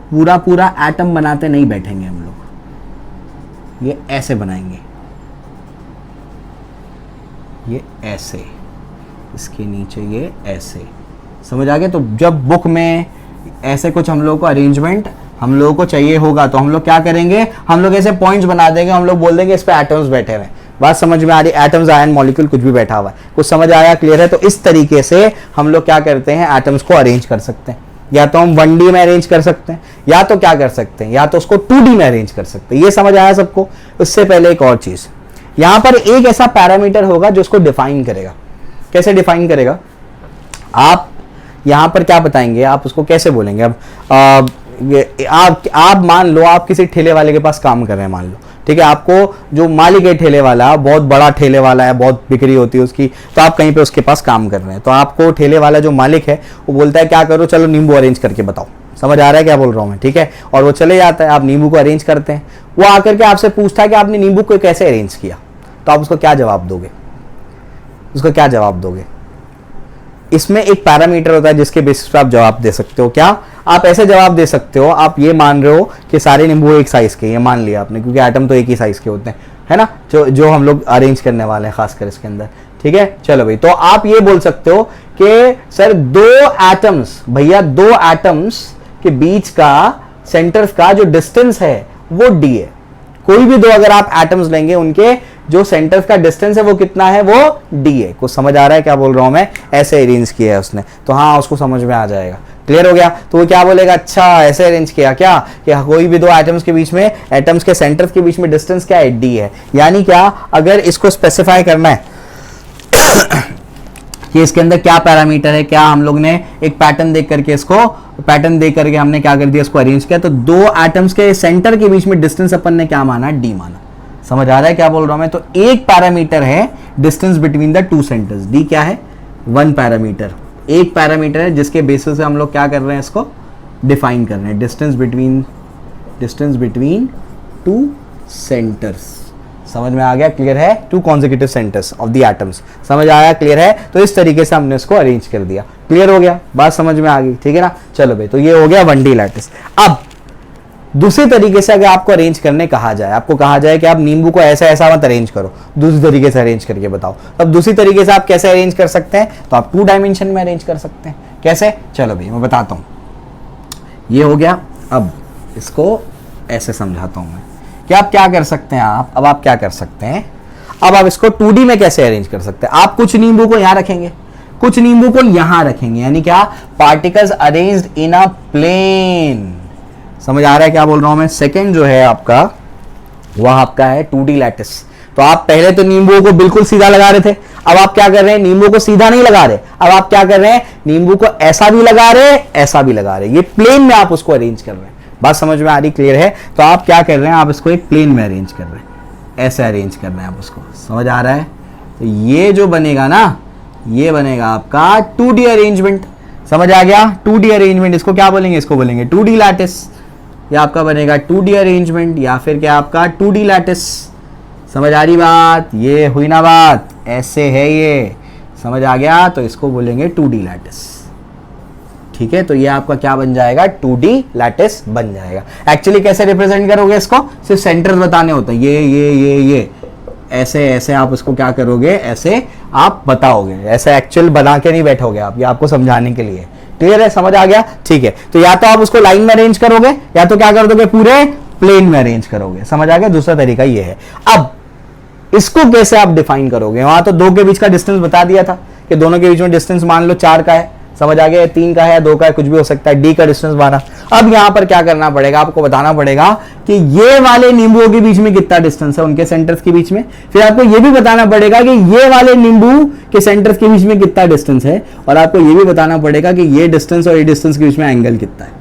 पूरा पूरा एटम बनाते नहीं बैठेंगे हम लोग। ये ऐसे बनाएंगे, ये ऐसे, इसके नीचे ये ऐसे। समझ आ गया? तो जब बुक में ऐसे कुछ हम लोग को अरेंजमेंट हम लोगों को चाहिए होगा, तो हम लोग क्या करेंगे, हम लोग ऐसे पॉइंट्स बना देंगे, हम लोग बोल देंगे इस पे एटम्स बैठे हुए। बात समझ में आ रही, एटम्स, आयन, मॉलिक्यूल, कुछ भी बैठा हुआ है। कुछ समझ आया, क्लियर है? तो इस तरीके से हम लोग क्या करते हैं, एटम्स को अरेंज कर सकते हैं। या तो हम 1D में अरेंज कर सकते हैं, या तो क्या कर सकते हैं, या तो उसको 2D में अरेंज कर सकते हैं। ये समझ आया सबको? उससे पहले एक और चीज, यहां पर एक ऐसा पैरामीटर होगा जो उसको डिफाइन करेगा। कैसे डिफाइन करेगा, आप यहां पर क्या बताएंगे, आप उसको कैसे बोलेंगे। अब आप मान लो आप किसी ठेले वाले के पास काम कर रहे हैं, मान लो, ठीक है? आपको जो मालिक है ठेले वाला, बहुत बड़ा ठेले वाला है, बहुत बिक्री होती है उसकी, तो आप कहीं पे उसके पास काम कर रहे हैं। तो आपको ठेले वाला जो मालिक है वो बोलता है क्या करो, चलो नींबू अरेंज करके बताओ। समझ आ रहा है क्या बोल रहा हूं मैं, ठीक है? और वो चले जाता है, आप नींबू को अरेंज करते हैं। वो आकर के आपसे पूछता है कि आपने नींबू को कैसे अरेंज किया, तो आप उसको क्या जवाब दोगे, उसको क्या जवाब दोगे? इसमें एक पैरामीटर होता है जिसके बेसिस पे आप जवाब दे सकते हो। क्या आप ऐसे जवाब दे सकते हो, आप ये मान रहे हो कि सारे नींबू एक साइज के, ये मान लिया आपने, क्योंकि एटम तो एक ही साइज के होते हैं, है ना, जो हम लोग अरेंज करने वाले हैं खासकर इसके अंदर, ठीक है? चलो भाई, तो आप ये बोल सकते हो कि सर 2 एटम्स, भैया 2 एटम्स के बीच का सेंटर का जो डिस्टेंस है वो d है। कोई भी 2 अगर आप एटम्स लेंगे, उनके जो सेंटर का डिस्टेंस है वो कितना है, वो d है। कुछ समझ आ रहा है क्या बोल रहा हूं मैं? ऐसे अरेंज किया है उसने, तो हाँ उसको समझ में आ जाएगा। क्लियर हो गया? तो वो क्या बोलेगा, अच्छा ऐसे अरेंज किया क्या, कि कोई भी 2 एटम्स के बीच में, एटम्स के सेंटर के बीच में डिस्टेंस क्या है, d है। यानी क्या, अगर इसको स्पेसिफाई करना है कि इसके अंदर क्या पैरामीटर है, क्या हम लोग ने एक पैटर्न देख करके इसको, पैटर्न देख करके हमने क्या कर दिया, इसको अरेंज किया, तो 2 एटम्स के सेंटर के बीच में डिस्टेंस अपन ने क्या माना, d माना। समझ आ रहा है क्या बोल रहा हूं मैं? तो एक पैरामीटर है distance between the two centres, D क्या है? 1 पैरामीटर, एक पैरामीटर है जिसके बेसिस से हम लोग क्या कर रहे हैं, इसको डिफाइन कर रहे हैं, डिस्टेंस बिटवीन टू सेंटर्स। समझ में आ गया? क्लियर है? Two consecutive centres of the atoms. समझ आया? क्लियर है? तो इस तरीके से हमने इसको अरेंज कर दिया। क्लियर हो गया? बात समझ में आ गई? ठीक है ना? चलो भाई, तो ये हो गया 1D लैटिस। अब दूसरे तरीके से अगर आपको अरेंज करने कहा जाए, आपको कहा जाए कि आप नींबू को ऐसा ऐसा मत अरेंज करो, दूसरी तरीके से अरेंज करके बताओ, अब दूसरी तरीके से आप कैसे अरेंज कर सकते हैं? तो आप 2 डायमेंशन में अरेंज कर सकते हैं। कैसे? चलो भाई मैं बताता हूं। ये हो गया। अब इसको ऐसे समझाता हूं मैं कि आप क्या कर सकते हैं। अब आप क्या कर सकते हैं, अब आप इसको 2D में कैसे अरेंज कर सकते हैं। आप कुछ नींबू को यहां रखेंगे, कुछ नींबू को यहां रखेंगे, यानी क्या? Particles arranged in a plane. समझ आ रहा है क्या बोल रहा हूं मैं? सेकंड जो है आपका, वह आपका है 2D लैटिस। तो आप पहले तो नींबू को बिल्कुल सीधा लगा रहे थे, अब आप क्या कर रहे हैं? नींबू को सीधा नहीं लगा रहे, अब आप क्या कर रहे हैं? नींबू को ऐसा भी लगा रहे, ऐसा भी लगा रहे, ये प्लेन में आप उसको अरेंज कर रहे हैं। बात समझ में आ रही? क्लियर है? तो आप क्या कर रहे हैं? आप इसको एक प्लेन में अरेंज कर रहे हैं, ऐसे अरेंज कर रहे हैं आप उसको। समझ आ रहा है? तो ये जो बनेगा ना, ये बनेगा आपका 2D अरेंजमेंट। समझ आ गया? 2D अरेंजमेंट, इसको क्या बोलेंगे? इसको बोलेंगे 2D लैटिस। या आपका बनेगा 2D अरेंजमेंट, या फिर क्या आपका 2D लैटिस। समझ आ रही बात? ये हुई ना बात? ऐसे है ये। समझ आ गया? तो इसको बोलेंगे 2D लैटिस। ठीक है, तो ये आपका क्या बन जाएगा? 2D लैटिस बन जाएगा। एक्चुअली कैसे रिप्रेजेंट करोगे इसको? सिर्फ सेंटर्स बताने होते हैं, ये ऐसे ऐसे आप उसको क्या करोगे? ऐसे आप बताओगे, ऐसे एक्चुअल बना के नहीं बैठोगे आप, ये आपको समझाने के लिए। क्लियर है? समझ आ गया? ठीक है, तो या तो आप उसको लाइन में अरेंज करोगे, या तो क्या कर दोगे? पूरे प्लेन में अरेंज करोगे। समझ आ गया? दूसरा तरीका ये है। अब इसको कैसे आप डिफाइन करोगे? वहां तो 2 के बीच का डिस्टेंस बता दिया था कि दोनों के बीच में डिस्टेंस मान लो 4 का है। समझ आ गया? 3 का है, 2 का है, कुछ भी हो सकता है। डी का डिस्टेंस माना। अब यहां पर क्या करना पड़ेगा? आपको बताना पड़ेगा कि ये वाले नींबुओं के बीच में कितना डिस्टेंस है, उनके सेंटर्स के बीच में। फिर आपको ये भी बताना पड़ेगा कि ये वाले नींबू के सेंटर्स के बीच में कितना डिस्टेंस है, और आपको ये भी बताना पड़ेगा कि ये डिस्टेंस और ये डिस्टेंस के बीच में एंगल कितना है।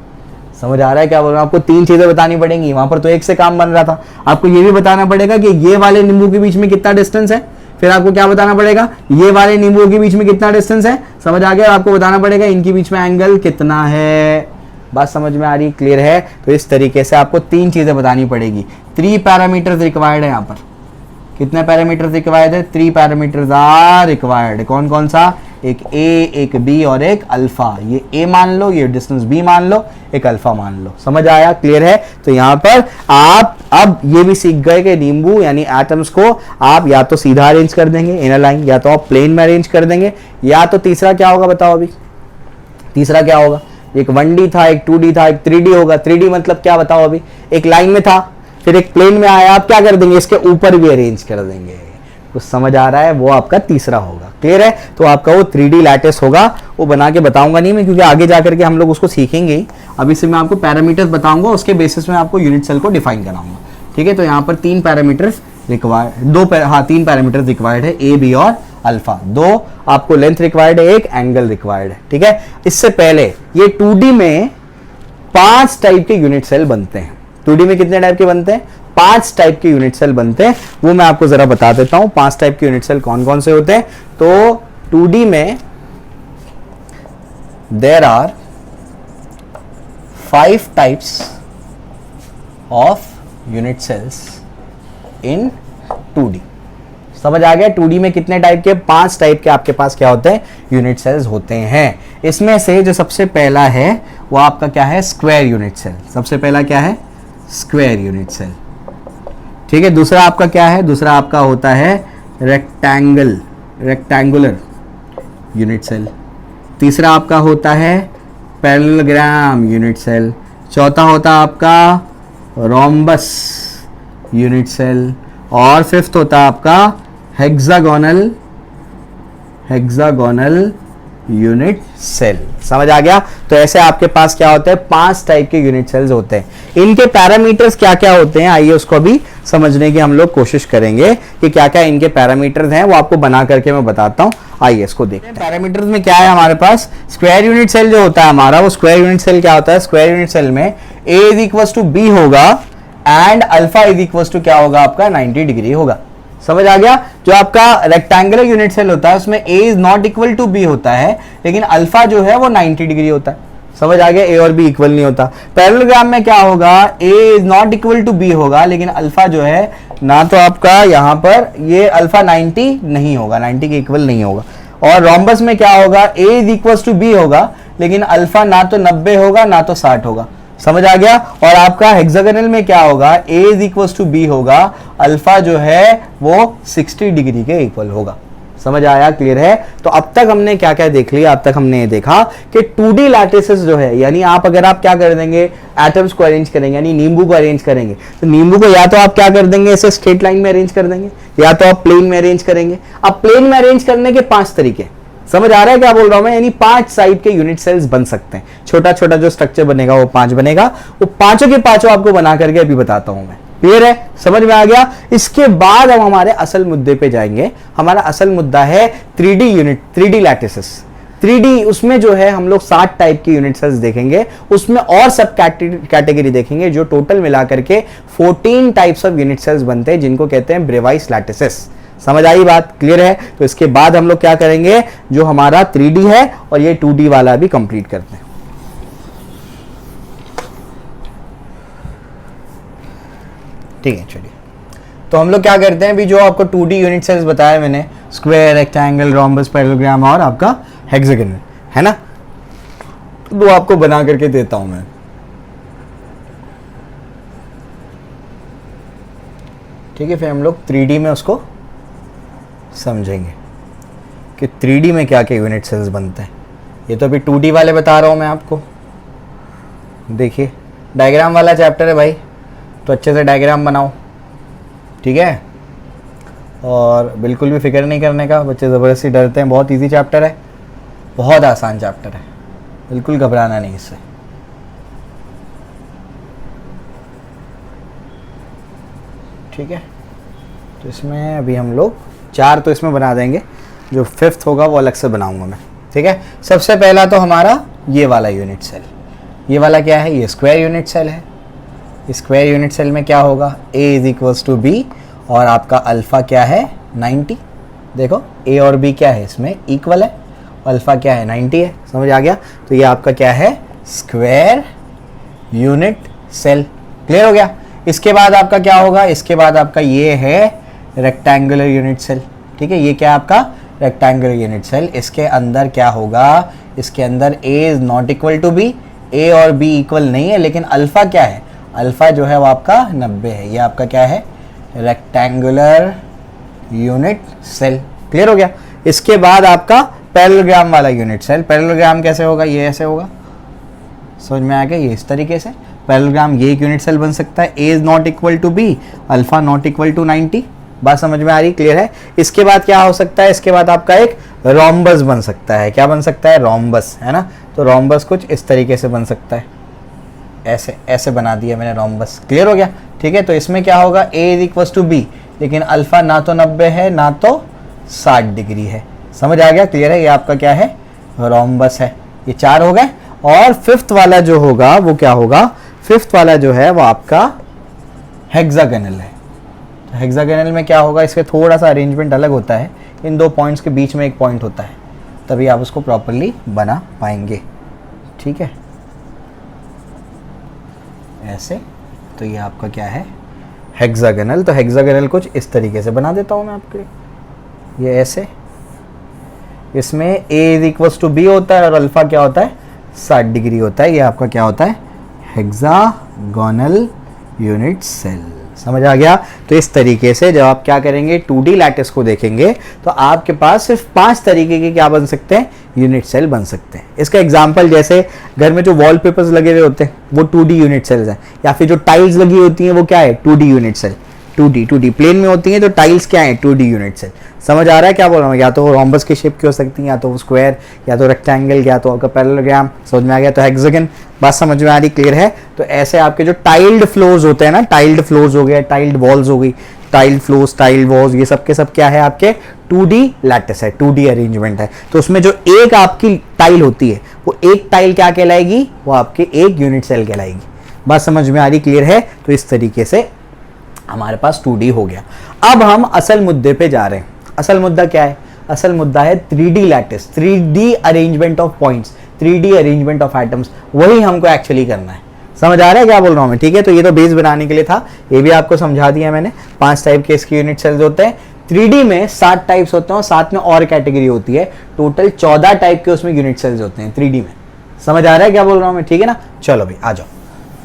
समझ आ रहा है क्या बोल रहा हूं? आपको 3 चीजें बतानी पड़ेंगी। वहां पर तो एक से काम बन रहा था, आपको ये भी बताना पड़ेगा कि ये वाले नींबू के बीच में कितना डिस्टेंस है। फिर आपको क्या बताना पड़ेगा? ये वाले नींबुओं के बीच में कितना डिस्टेंस है। समझ आ गया? आपको बताना पड़ेगा इनके बीच में एंगल कितना है। बात समझ में आ रही? क्लियर है? तो इस तरीके से आपको 3 चीजें बतानी पड़ेगी। 3 पैरामीटर्स रिक्वायर्ड है। यहाँ पर कितने पैरामीटर्स रिक्वायर्ड है? 3 पैरामीटर्स आर रिक्वायर्ड। कौन कौन सा? एक ए, एक बी और एक अल्फा। ये ए मान लो, ये डिस्टेंस बी मान लो, एक अल्फा मान लो। समझ आया? क्लियर है? तो यहां पर आप अब ये भी सीख गए कि नींबू यानी एटम्स को आप या तो सीधा अरेंज कर देंगे इन अ लाइन, या तो आप प्लेन में अरेंज कर देंगे, या तो तीसरा क्या होगा बताओ? अभी तीसरा क्या होगा? एक 1D था, एक 2D था, एक 3D होगा। 3D मतलब क्या बताओ? अभी एक लाइन में था, फिर एक प्लेन में आया, आप क्या कर देंगे? इसके ऊपर भी अरेंज कर देंगे। कुछ समझ आ रहा है? वो आपका तीसरा होगा। क्लियर है? तो आपका वो 3D लैटिस होगा। वो बना के बताऊंगा नहीं मैं, क्योंकि आगे जाकर के हम लोग उसको सीखेंगे ही। अभी से मैं आपको पैरामीटर्स बताऊंगा, उसके बेसिस में आपको यूनिट सेल को डिफाइन कराऊंगा। ठीक है, तो यहाँ पर 3 पैरामीटर्स रिक्वायर्ड, 3 पैरामीटर्स रिक्वायर्ड है, ए, बी और अल्फा। 2 आपको लेंथ रिक्वायर्ड है, एक एंगल रिक्वायर्ड है। ठीक है, इससे पहले ये 2D में 5 टाइप के यूनिट सेल बनते हैं। 2D में कितने टाइप के बनते हैं? 5 टाइप के यूनिट सेल बनते हैं। वो मैं आपको जरा बता देता हूं 5 टाइप के यूनिट सेल कौन कौन से होते हैं। तो 2D में there are 5 types of unit cells in 2D। समझ आ गया? 2D में कितने टाइप के? 5 टाइप के आपके पास क्या होते हैं? यूनिट सेल्स होते हैं। इसमें से जो सबसे पहला है वो आपका क्या है? Square unit cell. सबसे पहला क्या है? Square unit cell. ठीक है, दूसरा आपका क्या है? दूसरा आपका होता है रेक्टेंगुलर यूनिट सेल। तीसरा आपका होता है पैरेललोग्राम यूनिट सेल। चौथा होता है आपका रोम्बस यूनिट सेल। और फिफ्थ होता है आपका हेक्सागोनल यूनिट सेल। समझ आ गया? तो ऐसे आपके पास क्या होते हैं? 5 टाइप के यूनिट सेल्स होते हैं। इनके पैरामीटर्स क्या क्या होते हैं, आइए उसको भी समझने की हम लोग कोशिश करेंगे कि क्या क्या इनके पैरामीटर्स हैं। वो आपको बना करके मैं बताता हूं, आइए इसको देखते हैं। पैरामीटर्स में क्या है हमारे पास? स्क्वायर यूनिट सेल जो होता है हमारा, वो स्क्वायर यूनिट सेल क्या होता है? स्क्वायर यूनिट सेल में A = B होगा, and alpha is equal to क्या होगा आपका 90 डिग्री होगा। समझ आ गया। जो आपका रेक्टेंगुलर यूनिट सेल होता है उसमें A is not equal to B होता है, लेकिन अल्फा जो है वो 90 डिग्री होता है। समझ आ गया। ए और बी इक्वल नहीं होता। पैरेललोग्राम में क्या होगा, A is not equal to B होगा, लेकिन अल्फा जो है ना तो आपका यहाँ पर ये अल्फा 90 नहीं होगा, 90 के इक्वल नहीं होगा। और रोम्बस में क्या होगा, A is equal to B होगा, लेकिन अल्फा ना तो 90 होगा ना तो 60 होगा। समझ आ गया। और आपका हेक्सागोनल में क्या होगा, A is equal to B होगा, अल्फा जो है वो 60 डिग्री के इक्वल होगा। समझ आया, क्लियर है। तो अब तक हमने क्या क्या देख लिया, अब तक हमने ये देखा कि 2D लैटिसेस जो है, यानी आप अगर आप क्या कर देंगे, एटम्स को अरेंज करेंगे, यानी नींबू को अरेंज करेंगे, तो नींबू को या तो आप क्या कर देंगे, ऐसे स्ट्रेट लाइन में अरेंज कर देंगे, या तो आप प्लेन में अरेंज करेंगे। अब प्लेन में अरेंज करने के 5 तरीके, समझ आ रहा है क्या बोल रहा हूं मैं, यानी 5 साइड के यूनिट सेल्स बन सकते हैं। छोटा छोटा जो स्ट्रक्चर बनेगा वो 5 बनेगा, वो पांचों के पांचों आपको बना करके अभी बताता हूं मैं। क्लियर है, समझ में आ गया। इसके बाद हम हमारे असल मुद्दे पे जाएंगे। हमारा असल मुद्दा है 3D unit, 3D lattices. 3D उसमें जो है हम लोग 60 टाइप के यूनिट सेल्स देखेंगे, उसमें और सब कैटेगरी देखेंगे, जो टोटल मिला करके 14 टाइप्स ऑफ यूनिट सेल्स बनते हैं, जिनको कहते हैं ब्रेवाइस लैटिसेस। समझ आई बात, क्लियर है। तो इसके बाद हम लोग क्या करेंगे, जो हमारा 3D है और ये 2D वाला भी कंप्लीट करते हैं। ठीक है, चलिए। तो हम लोग क्या करते हैं, भी जो आपको 2D यूनिट सेल्स बताया मैंने, स्क्वायर, रेक्टेंगल, रोम्बस, पैरेललोग्राम और आपका हेक्सागोनल, है ना, तो आपको बना करके देता हूं मैं। ठीक है, फिर हम लोग 3D में उसको समझेंगे कि 3D में क्या क्या यूनिट सेल्स बनते हैं। ये तो अभी 2D वाले बता रहा हूं मैं आपको। देखिए, डायग्राम वाला चैप्टर है भाई, तो अच्छे से डायग्राम बनाओ, ठीक है। और बिल्कुल भी फिक्र नहीं करने का, बच्चे ज़बरदस्ती डरते हैं। बहुत इजी चैप्टर है, बहुत आसान चैप्टर है, बिल्कुल घबराना नहीं इससे। ठीक है, तो इसमें अभी हम लोग 4 तो इसमें बना देंगे, जो 5th होगा वो अलग से बनाऊंगा मैं। ठीक है, सबसे पहला तो हमारा ये वाला यूनिट सेल, ये वाला क्या है, ये स्क्वायर यूनिट सेल है। स्क्वायर यूनिट सेल में क्या होगा, A is equals to B, और आपका अल्फा क्या है 90। देखो A और B क्या है, इसमें इक्वल है, अल्फा क्या है 90 है। समझ आ गया। तो ये आपका क्या है, स्क्वायर यूनिट सेल। क्लियर हो गया। इसके बाद आपका क्या होगा, इसके बाद आपका ये है रेक्टेंगुलर यूनिट सेल। ठीक है, ये क्या आपका रेक्टेंगुलर यूनिट सेल। इसके अंदर क्या होगा, इसके अंदर A is not equal to B, A और B इक्वल नहीं है, लेकिन अल्फा क्या है, अल्फा जो है वो आपका 90 है। ये आपका क्या है, रेक्टेंगुलर यूनिट सेल। क्लियर हो गया। इसके बाद आपका पैरेललोग्राम वाला यूनिट सेल। पैरेललोग्राम कैसे होगा, ये ऐसे होगा, समझ में आ गया, ये इस तरीके से पैरेललोग्राम, ये एक यूनिट सेल बन सकता है। A is not equal to B, alpha not equal to 90। बात समझ में आ रही, क्लियर है। इसके बाद क्या हो सकता है, इसके बाद आपका एक रोम्बस बन सकता है। क्या बन सकता है, रोम्बस, है ना। तो रोम्बस कुछ इस तरीके से बन सकता है, ऐसे ऐसे बना दिया मैंने रोम्बस। क्लियर हो गया। ठीक है, तो इसमें क्या होगा, A is equal to B, लेकिन अल्फा ना तो 90 है ना तो 60 डिग्री है। समझ आ गया, क्लियर है। ये आपका क्या है, रोम्बस है। ये 4 हो गए। और 5th वाला जो होगा वो क्या होगा, 5th वाला जो है वो आपका हेक्सागोनल है। तो हेक्सागोनल में क्या होगा, इसके थोड़ा सा अरेंजमेंट अलग होता है, इन 2 पॉइंट्स के बीच में एक पॉइंट होता है, तभी आप उसको प्रॉपरली बना पाएंगे। ठीक है, ऐसे। तो ये आपका क्या है, हेक्सागोनल। तो हेक्सागोनल कुछ इस तरीके से बना देता हूं मैं आपके लिए, ये ऐसे। इसमें A is equals to B होता है और अल्फा क्या होता है 60 डिग्री होता है। ये आपका क्या होता है, हेक्सागोनल यूनिट सेल। समझ आ गया। तो इस तरीके से जब आप क्या करेंगे, 2D लैटिस को देखेंगे, तो आपके पास सिर्फ 5 तरीके के क्या बन सकते हैं, यूनिट सेल बन सकते हैं। इसका एग्जांपल, जैसे घर में जो वॉलपेपर्स लगे हुए होते हैं वो 2D यूनिट सेल्स हैं, या फिर जो टाइल्स लगी होती हैं वो क्या है, 2D unit cell. 2D plane में होती हैं, तो टाइल्स क्या है, 2D यूनिट सेल। समझ आ रहा है क्या बोल रहा हूँ। या तो वो रोम्बस की शेप की हो सकती है, या तो वो स्क्वायर, या तो रेक्टेंगल, या तो आपका पैरेललोग्राम। समझ में आ गया। तो हेक्सागन, बात समझ में आ रही, क्लियर है। तो ऐसे आपके जो टाइल्ड फ्लोर्स होते हैं ना, टाइल्ड फ्लोर्स हो गए, टाइल्ड वॉल्स हो गई, टाइल्ड फ्लोर्स, टाइल्ड वॉल्स, ये सब के सब क्या है, आपके 2D लैटिस है, 2D अरेंजमेंट है। तो उसमें जो एक आपकी टाइल होती है, वो एक टाइल क्या कहलाएगी, वो आपके एक यूनिट सेल कहलाएगी। बात समझ में आ रही, क्लियर है? तो इस तरीके से हमारे पास 2D हो गया। अब हम असल मुद्दे पे जा रहे हैं। असल मुद्दा क्या है? असल मुद्दा है 3D lattice, 3D arrangement of points, 3D arrangement of atoms. वही हमको एक्चुअली करना है। समझ आ रहा है क्या बोल रहा हूं मैं? ठीक है, तो ये तो बेस बनाने के लिए था, ये भी आपको समझा दिया मैंने। 5 टाइप के इसके यूनिट सेल्स होते हैं। 3D में 7 टाइप्स होते हैं और साथ में और कैटेगरी होती है। टोटल 14 टाइप के उसमें यूनिट सेल्स होते हैं 3D में। समझ आ रहा है क्या बोल रहा हूं मैं? ठीक है ना? चलो भाई आ जाओ।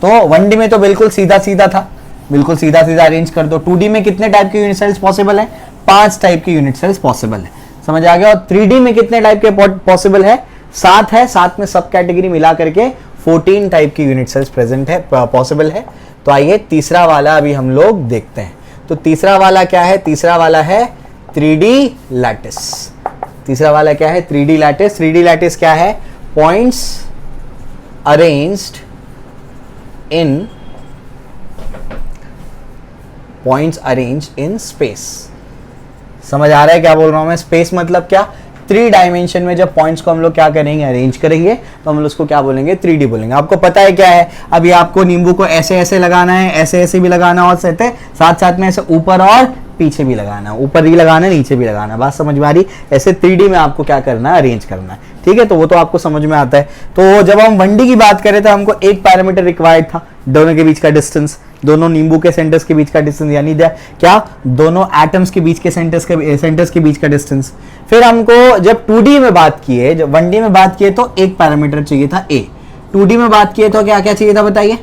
तो 1D में तो बिल्कुल सीधा सीधा था, बिल्कुल सीधा सीधा अरेंज कर दो। 2D में कितने टाइप के यूनिट सेल्स पॉसिबल है? 5 टाइप के यूनिट सेल्स पॉसिबल है। समझ आ गया? और 3D में कितने टाइप के पॉसिबल है? 7 है, साथ में सब कैटेगरी मिला करके 14 टाइप की यूनिट सेल्स प्रेजेंट है, पॉसिबल है। तो आइए तीसरा वाला अभी हम लोग देखते हैं। तो तीसरा वाला क्या है? तीसरा वाला है 3D लैटिस। तीसरा वाला क्या है? 3D lattice. 3D लैटिस क्या है? Points arranged in space. समझ आ रहा है क्या बोल रहा हूं मैं? स्पेस मतलब क्या? 3 डायमेंशन में जब पॉइंट्स को हम लोग क्या करेंगे? अरेंज करेंगे, तो हम लोग उसको क्या बोलेंगे? 3D बोलेंगे। आपको पता है क्या है? अभी आपको नींबू को ऐसे ऐसे लगाना है, ऐसे ऐसे भी लगाना है, और साथ साथ में ऐसे ऊपर और पीछे भी लगाना है, ऊपर भी लगाना है, नीचे भी लगाना है। बात समझ में आ रही? ऐसे 3D में आपको क्या करना है? अरेंज करना है। ठीक है, तो वो तो आपको समझ में आता है। तो जब हम 1D की बात करें तो हमको एक पैरामीटर रिक्वायर्ड था, दोनों के बीच का डिस्टेंस, दोनों नींबू के सेंटर्स के बीच का डिस्टेंस, यानी क्या? दोनों एटम्स के बीच के सेंटर्स के बीच का डिस्टेंस। फिर हमको जब 2D में बात की है, जब 1D में बात किए तो एक पैरामीटर चाहिए था A। 2D में बात किए तो क्या क्या चाहिए था बताइए?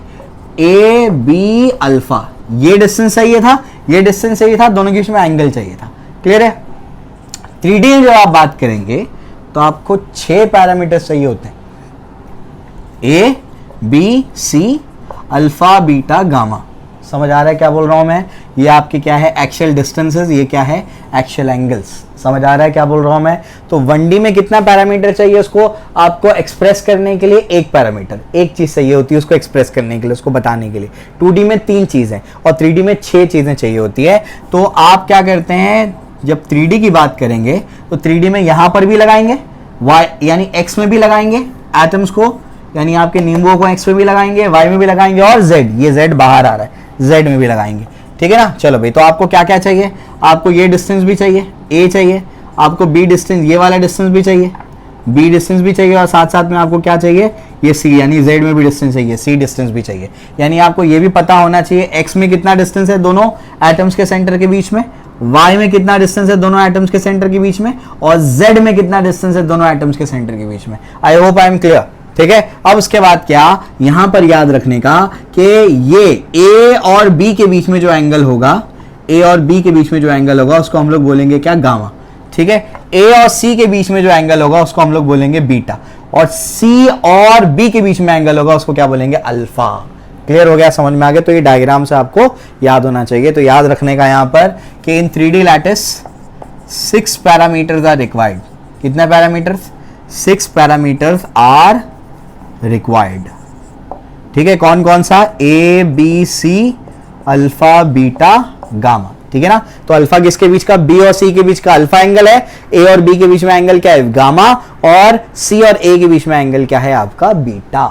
A B अल्फा, ये डिस्टेंस चाहिए था, ये डिस्टेंस चाहिए था, दोनों के बीच में एंगल चाहिए था। क्लियर है? 3D में जब आप बात करेंगे तो आपको 6 पैरामीटर्स चाहिए होते हैं, A B C alpha beta gamma. समझ आ रहा है क्या बोल रहा हूं मैं? ये आपके क्या है? एक्सियल डिस्टेंसेस, ये क्या है? Axial angles. समझ आ रहा है क्या बोल रहा हूं मैं? तो 1D में कितना पैरामीटर चाहिए उसको आपको एक्सप्रेस करने के लिए? एक पैरामीटर, एक चीज चाहिए होती है उसको एक्सप्रेस करने के लिए, उसको बताने के लिए। 2D में 3 चीजें और 3D में 6 चीजें चाहिए होती है। तो आप क्या करते हैं, जब 3D की बात करेंगे तो 3D में यहां पर भी लगाएंगे, y यानी x में भी लगाएंगे एटम्स को, यानी आपके नींबुओं को x में भी लगाएंगे, y में भी लगाएंगे, और z, ये z बाहर आ रहा है, z में भी लगाएंगे। ठीक है ना? चलो भाई, तो आपको क्या क्या चाहिए? आपको ये डिस्टेंस भी चाहिए, a चाहिए, आपको b डिस्टेंस, ये वाला डिस्टेंस भी चाहिए, b डिस्टेंस भी चाहिए, और साथ साथ में आपको क्या चाहिए? ये c, यानी z में भी डिस्टेंस चाहिए, c डिस्टेंस भी चाहिए। यानी आपको ये भी पता होना चाहिए x में कितना डिस्टेंस है दोनों एटम्स के सेंटर के बीच में, y में कितना डिस्टेंस है दोनों एटम्स के सेंटर के बीच में, और z में कितना डिस्टेंस है दोनों एटम्स के सेंटर के बीच में। I hope I am clear. ठीक है, अब उसके बाद क्या यहां पर याद रखने का कि ये A और B के बीच में जो एंगल होगा, A और B के बीच में जो एंगल होगा उसको हम लोग बोलेंगे क्या? गामा। ठीक है, A और C के बीच में जो एंगल होगा उसको हम लोग बोलेंगे बीटा, और C और B के बीच में एंगल होगा उसको क्या बोलेंगे? अल्फा। क्लियर हो गया? समझ में आ गया? तो ये डायग्राम से आपको याद होना चाहिए। तो याद रखने का यहां पर कि in 3D lattice 6 parameters are required. कितने पैरामीटर्स? 6 parameters are required. ठीक है, कौन कौन सा? A B C alpha beta gamma. ठीक है ना? तो अल्फा किसके बीच का? B और C के बीच का अल्फा एंगल है, A और B के बीच में एंगल क्या है? गामा, और C और A के बीच में एंगल क्या है? आपका बीटा।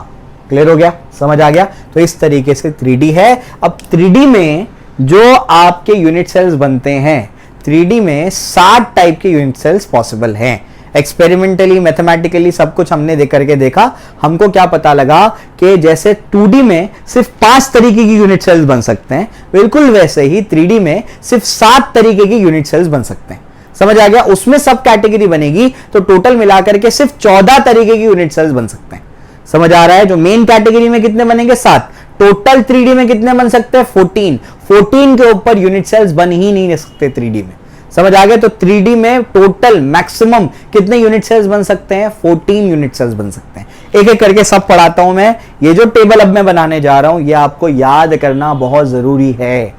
क्लियर हो गया? समझ आ गया? तो इस तरीके से 3D है। अब 3D में जो आपके यूनिट सेल्स बनते हैं, 3D में 60 टाइप के यूनिट सेल्स पॉसिबल हैं। एक्सपेरिमेंटली, मैथमेटिकली सब कुछ हमने देख करके देखा। हमको क्या पता लगा कि जैसे 2D में सिर्फ 5 तरीके की यूनिट सेल्स बन सकते हैं, बिल्कुल वैसे ही 3D में सिर्फ 7 तरीके की यूनिट सेल्स बन सकते हैं। समझ आ गया? उसमें सब कैटेगरी बनेगी तो टोटल मिलाकर के सिर्फ 14 तरीके की यूनिट सेल्स बन सकते हैं। समझ आ रहा है? जो मेन कैटेगरी में कितने बनेंगे? 7। टोटल 3D में कितने बन सकते हैं? 14। 14 के ऊपर यूनिट सेल्स बन ही नहीं सकते 3D में। समझ आ गया? तो 3D में टोटल मैक्सिमम कितने यूनिट सेल्स बन सकते हैं? 14 यूनिट सेल्स बन सकते हैं। एक एक करके सब पढ़ाता हूं मैं। ये जो टेबल अब मैं बनाने जा रहा हूं, ये आपको याद करना बहुत जरूरी है।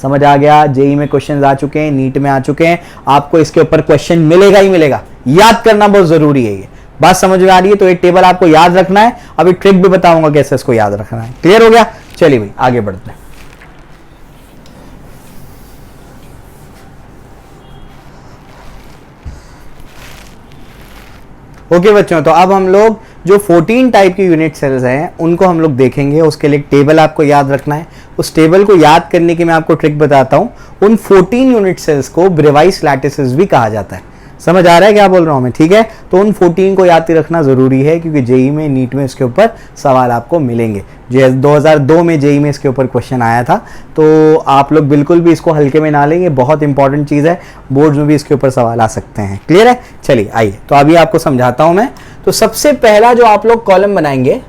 समझ आ गया? जेई में क्वेश्चंस आ चुके हैं, नीट में आ चुके हैं, आपको इसके ऊपर क्वेश्चन मिलेगा ही मिलेगा। याद करना बहुत जरूरी है। ये बात समझ में आ रही है? तो ये टेबल आपको याद रखना है। अभी ट्रिक भी बताऊंगा कैसे इसको याद रखना है। क्लियर हो गया? चलिए भाई आगे बढ़ते हैं। ओके बच्चों, तो अब हम लोग जो 14 टाइप की यूनिट सेल्स हैं उनको हम लोग देखेंगे। उसके लिए एक टेबल आपको याद रखना है। उस टेबल को याद करने की मैं आपको ट्रिक बताता हूं। उन 14 यूनिट सेल्स को ब्रेवाइस लैटिसेस भी कहा जाता है। समझ आ रहा है क्या बोल रहा हूं मैं? ठीक है, तो उन 14 को याद रखना जरूरी है, क्योंकि जेई में, नीट में इसके ऊपर सवाल आपको मिलेंगे। 2002 में जेई में इसके ऊपर क्वेश्चन आया था, तो आप लोग बिल्कुल भी इसको हल्के में ना लेंगे, बहुत इंपॉर्टेंट चीज़ है। बोर्ड्स में भी इसके ऊपर सवाल आ सकते हैं। क्लियर है? चलिए आइए, तो अभी आपको समझाता हूं मैं। तो सबसे पहला जो आप लोग कॉलम बनाएंगे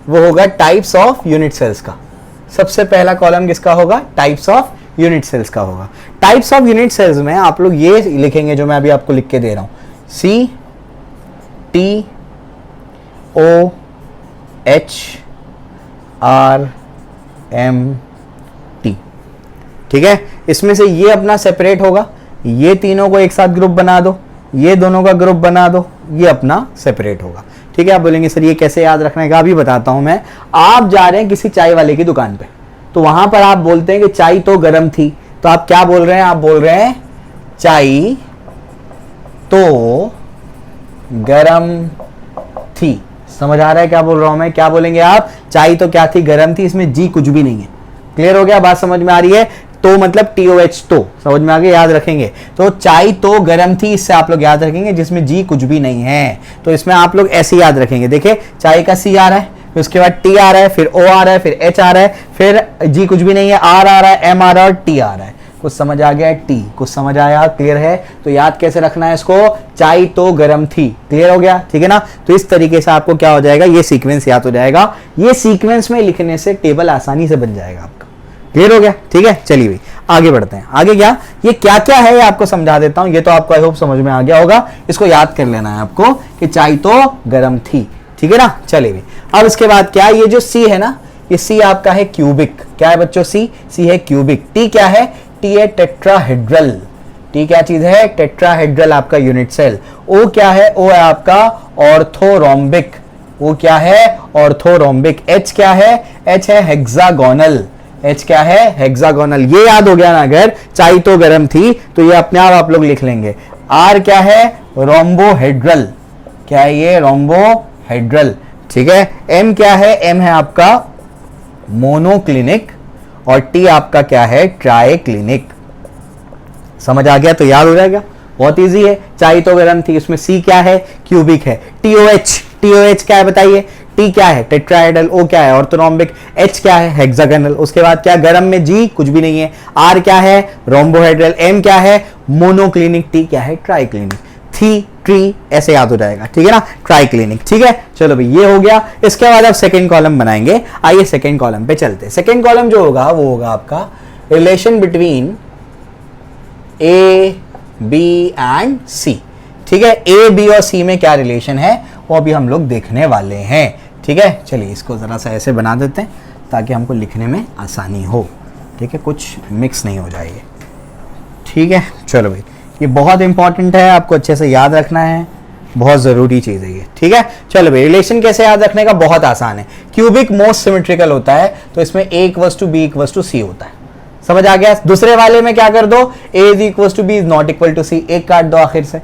वो होगा टाइप्स ऑफ यूनिट सेल्स का। सबसे पहला कॉलम किसका होगा? टाइप्स ऑफ यूनिट सेल्स का होगा। टाइप्स ऑफ यूनिट सेल्स में आप लोग ये लिखेंगे जो मैं अभी आपको लिख के दे रहा हूं, CTOH RMT। ठीक है, इसमें से ये अपना सेपरेट होगा, ये तीनों को एक साथ ग्रुप बना दो, ये दोनों का ग्रुप बना दो, ये अपना सेपरेट होगा। ठीक है, आप बोलेंगे सर ये कैसे याद रखना है? अभी बताता हूं मैं। आप जा रहे हैं किसी चाय वाले की दुकान पे, तो वहां पर आप बोलते हैं कि चाय तो गर्म थी, तो आप क्या बोल रहे हैं? आप बोल रहे हैं चाय तो गर्म थी। समझ आ रहा है क्या बोल रहा हूं मैं? क्या बोलेंगे आप? चाय तो क्या थी? गर्म थी। इसमें जी कुछ भी नहीं है। क्लियर हो गया? बात समझ में आ रही है? तो मतलब TOH, तो समझ में आ गया, याद रखेंगे। तो चाय तो गर्म थी, इससे आप लोग याद रखेंगे, जिसमें जी कुछ भी नहीं है। तो इसमें आप लोग ऐसे याद रखेंगे। देखिए, चाय का C आ रहा है, फिर उसके बाद T आ रहा है, फिर O आ रहा है, फिर H आ रहा है, फिर G कुछ भी नहीं है, R आ रहा है, M आ रहा है और T आ रहा है। कुछ समझ आ गया? T कुछ समझ आया? क्लियर है? तो याद कैसे रखना है इसको? चाय तो गर्म थी। क्लियर हो गया? ठीक है ना? तो इस तरीके से आपको क्या हो जाएगा? ये सीक्वेंस याद हो जाएगा। ये सीक्वेंस में लिखने से टेबल आसानी से बन जाएगा आपका। क्लियर हो गया? ठीक है, चलिए भाई आगे बढ़ते हैं। आगे क्या, ये क्या क्या है ये आपको समझा देता हूं। ये तो आपको आई होप समझ में आ गया होगा। इसको याद कर लेना है आपको कि चाय तो गर्म थी। ठीक है ना? चलिए भाई, अब इसके बाद क्या, ये जो C है ना, ये C आपका है क्यूबिक। क्या है बच्चों? C है क्यूबिक। T क्या है? T है टेट्राहेड्रल। T क्या चीज है? टेट्राहेड्रल आपका यूनिट सेल। O क्या है? O है आपका ऑर्थोरोम्बिक। O क्या है? ऑर्थोरोम्बिक। H क्या है? H है हेक्सागोनल। H क्या है? हेक्सागोनल। ये याद हो गया ना? अगर चाय तो गर्म थी तो ये अपने आप लोग लिख लेंगे। R क्या है? रोम्बोहेड्रल। क्या है ये? रोम्बोहेड्रल। ठीक है। M क्या है? M है आपका मोनोक्लिनिक और T आपका क्या है? ट्राइक्लिनिक। समझ आ गया? तो याद हो जाएगा, बहुत इजी है। चाय तो गर्म थी, उसमें C क्या है? क्यूबिक है। TOH क्या है बताइए? T क्या है? टेट्राहेड्रल। O क्या है? ऑर्थोरोम्बिक। H क्या है? हेक्सागोनल। उसके बाद क्या? गर्म में G कुछ भी नहीं है। R क्या है? रोम्बोहेड्रल। M क्या है? मोनोक्लिनिक। T क्या है? ट्राइक्लिनिक। ट्री ऐसे याद हो जाएगा। ठीक है ना? ट्राइक्लिनिक। ठीक है, चलो भाई ये हो गया। इसके बाद आप सेकंड कॉलम बनाएंगे। आइए सेकंड कॉलम पे चलते हैं। सेकंड कॉलम जो होगा वो होगा आपका relation between A, B and C। ठीक है, A, B और C में क्या रिलेशन है वो अभी हम लोग देखने वाले हैं। ठीक है, चलिए इसको जरा सा ऐसे बना देते हैं ताकि हमको लिखने में आसानी हो। ठीक है, कुछ मिक्स नहीं हो जाएगी। ठीक है, चलो भाई ये बहुत इंपॉर्टेंट है, आपको अच्छे से याद रखना है, बहुत जरूरी चीज है ये। ठीक है, चलो भाई रिलेशन कैसे याद रखने का? बहुत आसान है। क्यूबिक मोस्ट सिमेट्रिकल होता है, तो इसमें A equals to B equals to C होता है। समझ आ गया? दूसरे वाले में क्या कर दो? A is equals to B is not equal to C, एक काट दो आखिर से।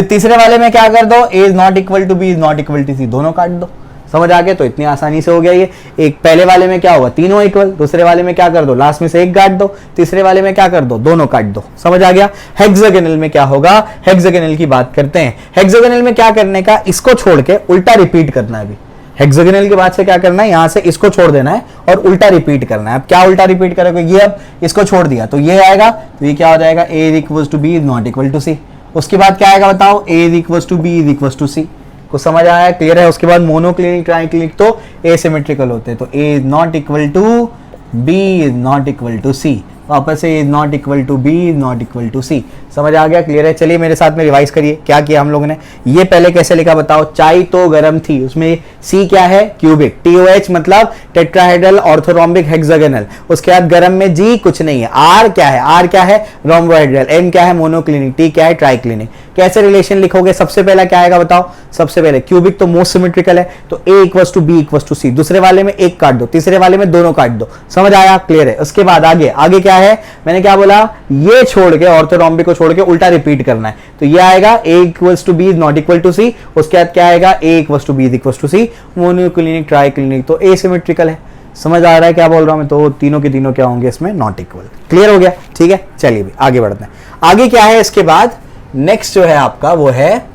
तीसरे वाले में क्या कर दो? A is not equal to B is not equal to C, दोनों काट दो। समझ आ गया? तो इतनी आसानी से हो गया ये। एक पहले वाले में क्या होगा? तीनों इक्वल। दूसरे वाले में क्या कर दो? लास्ट में से एक काट दो। तीसरे वाले में क्या कर दो? दोनों काट दो। समझ आ गया? हेक्सागोनल में क्या होगा? हेक्सागोनल की बात करते हैं। हेक्सागोनल में क्या करने का? इसको छोड़ के उल्टा रिपीट करना है। अभी हेक्सागोनल के बाद से क्या करना है? यहां से इसको छोड़ देना है और उल्टा रिपीट करना है। अब क्या उल्टा रिपीट करोगे? ये अब इसको छोड़ दिया तो ये आएगा, तो ये क्या हो जाएगा? A is equal to B is not equal to C। उसके बाद क्या आएगा बताओ? A is equal to B is equal to C। को समझ आया? क्लियर है? उसके बाद मोनोक्लिनिक ट्राइक्लिनिक तो एसिमेट्रिकल होते हैं, तो A is not equal to B is not equal to C। वापस से is not equal to B is not equal to C। समझ आ गया? क्लियर है? चलिए मेरे साथ में रिवाइज करिए क्या किया हम लोगों ने। ये पहले कैसे लिखा बताओ? चाय तो गर्म थी, उसमें C क्या है? क्यूबिक। TOH मतलब टेट्राहेड्रल ऑर्थोरोम्बिक हेक्सागोनल। उसके बाद गर्म में G कुछ नहीं है। R क्या है? R क्या है? रोम्बोहेड्रल। M क्या है? मोनोक्लिनिक। T क्या है? ट्राइक्लिनिक। कैसे रिलेशन लिखोगे? सबसे पहला क्या आएगा बताओ? सबसे पहले क्यूबिक तो मोस्ट सिमेट्रिकल है, तो A equals to B equals to C। दूसरे वाले में एक काट दो, तीसरे वाले में दोनों काट दो। समझ आया? क्लियर है? उसके बाद आगे क्या क्या है, मैंने क्या बोला, ये छोड़ के ऑर्थोरॉम्बिक को छोड़ के उल्टा रिपीट करना है, तो ये आएगा a equals to B is not equal to C, उसके बाद क्या आएगा a equals to B is equals to C, monoclinic triclinic तो एसिमेट्रिकल है। समझ आ रहा है क्या बोल रहा हूं मैं, तो तीनों के तीनों क्या होंगे इसमें, नॉट इक्वल। क्लियर हो गया, ठीक है, चलिए भी आगे बढ़ते हैं। आगे क्या है इसके बाद, नेक्स्ट जो है आपका वो है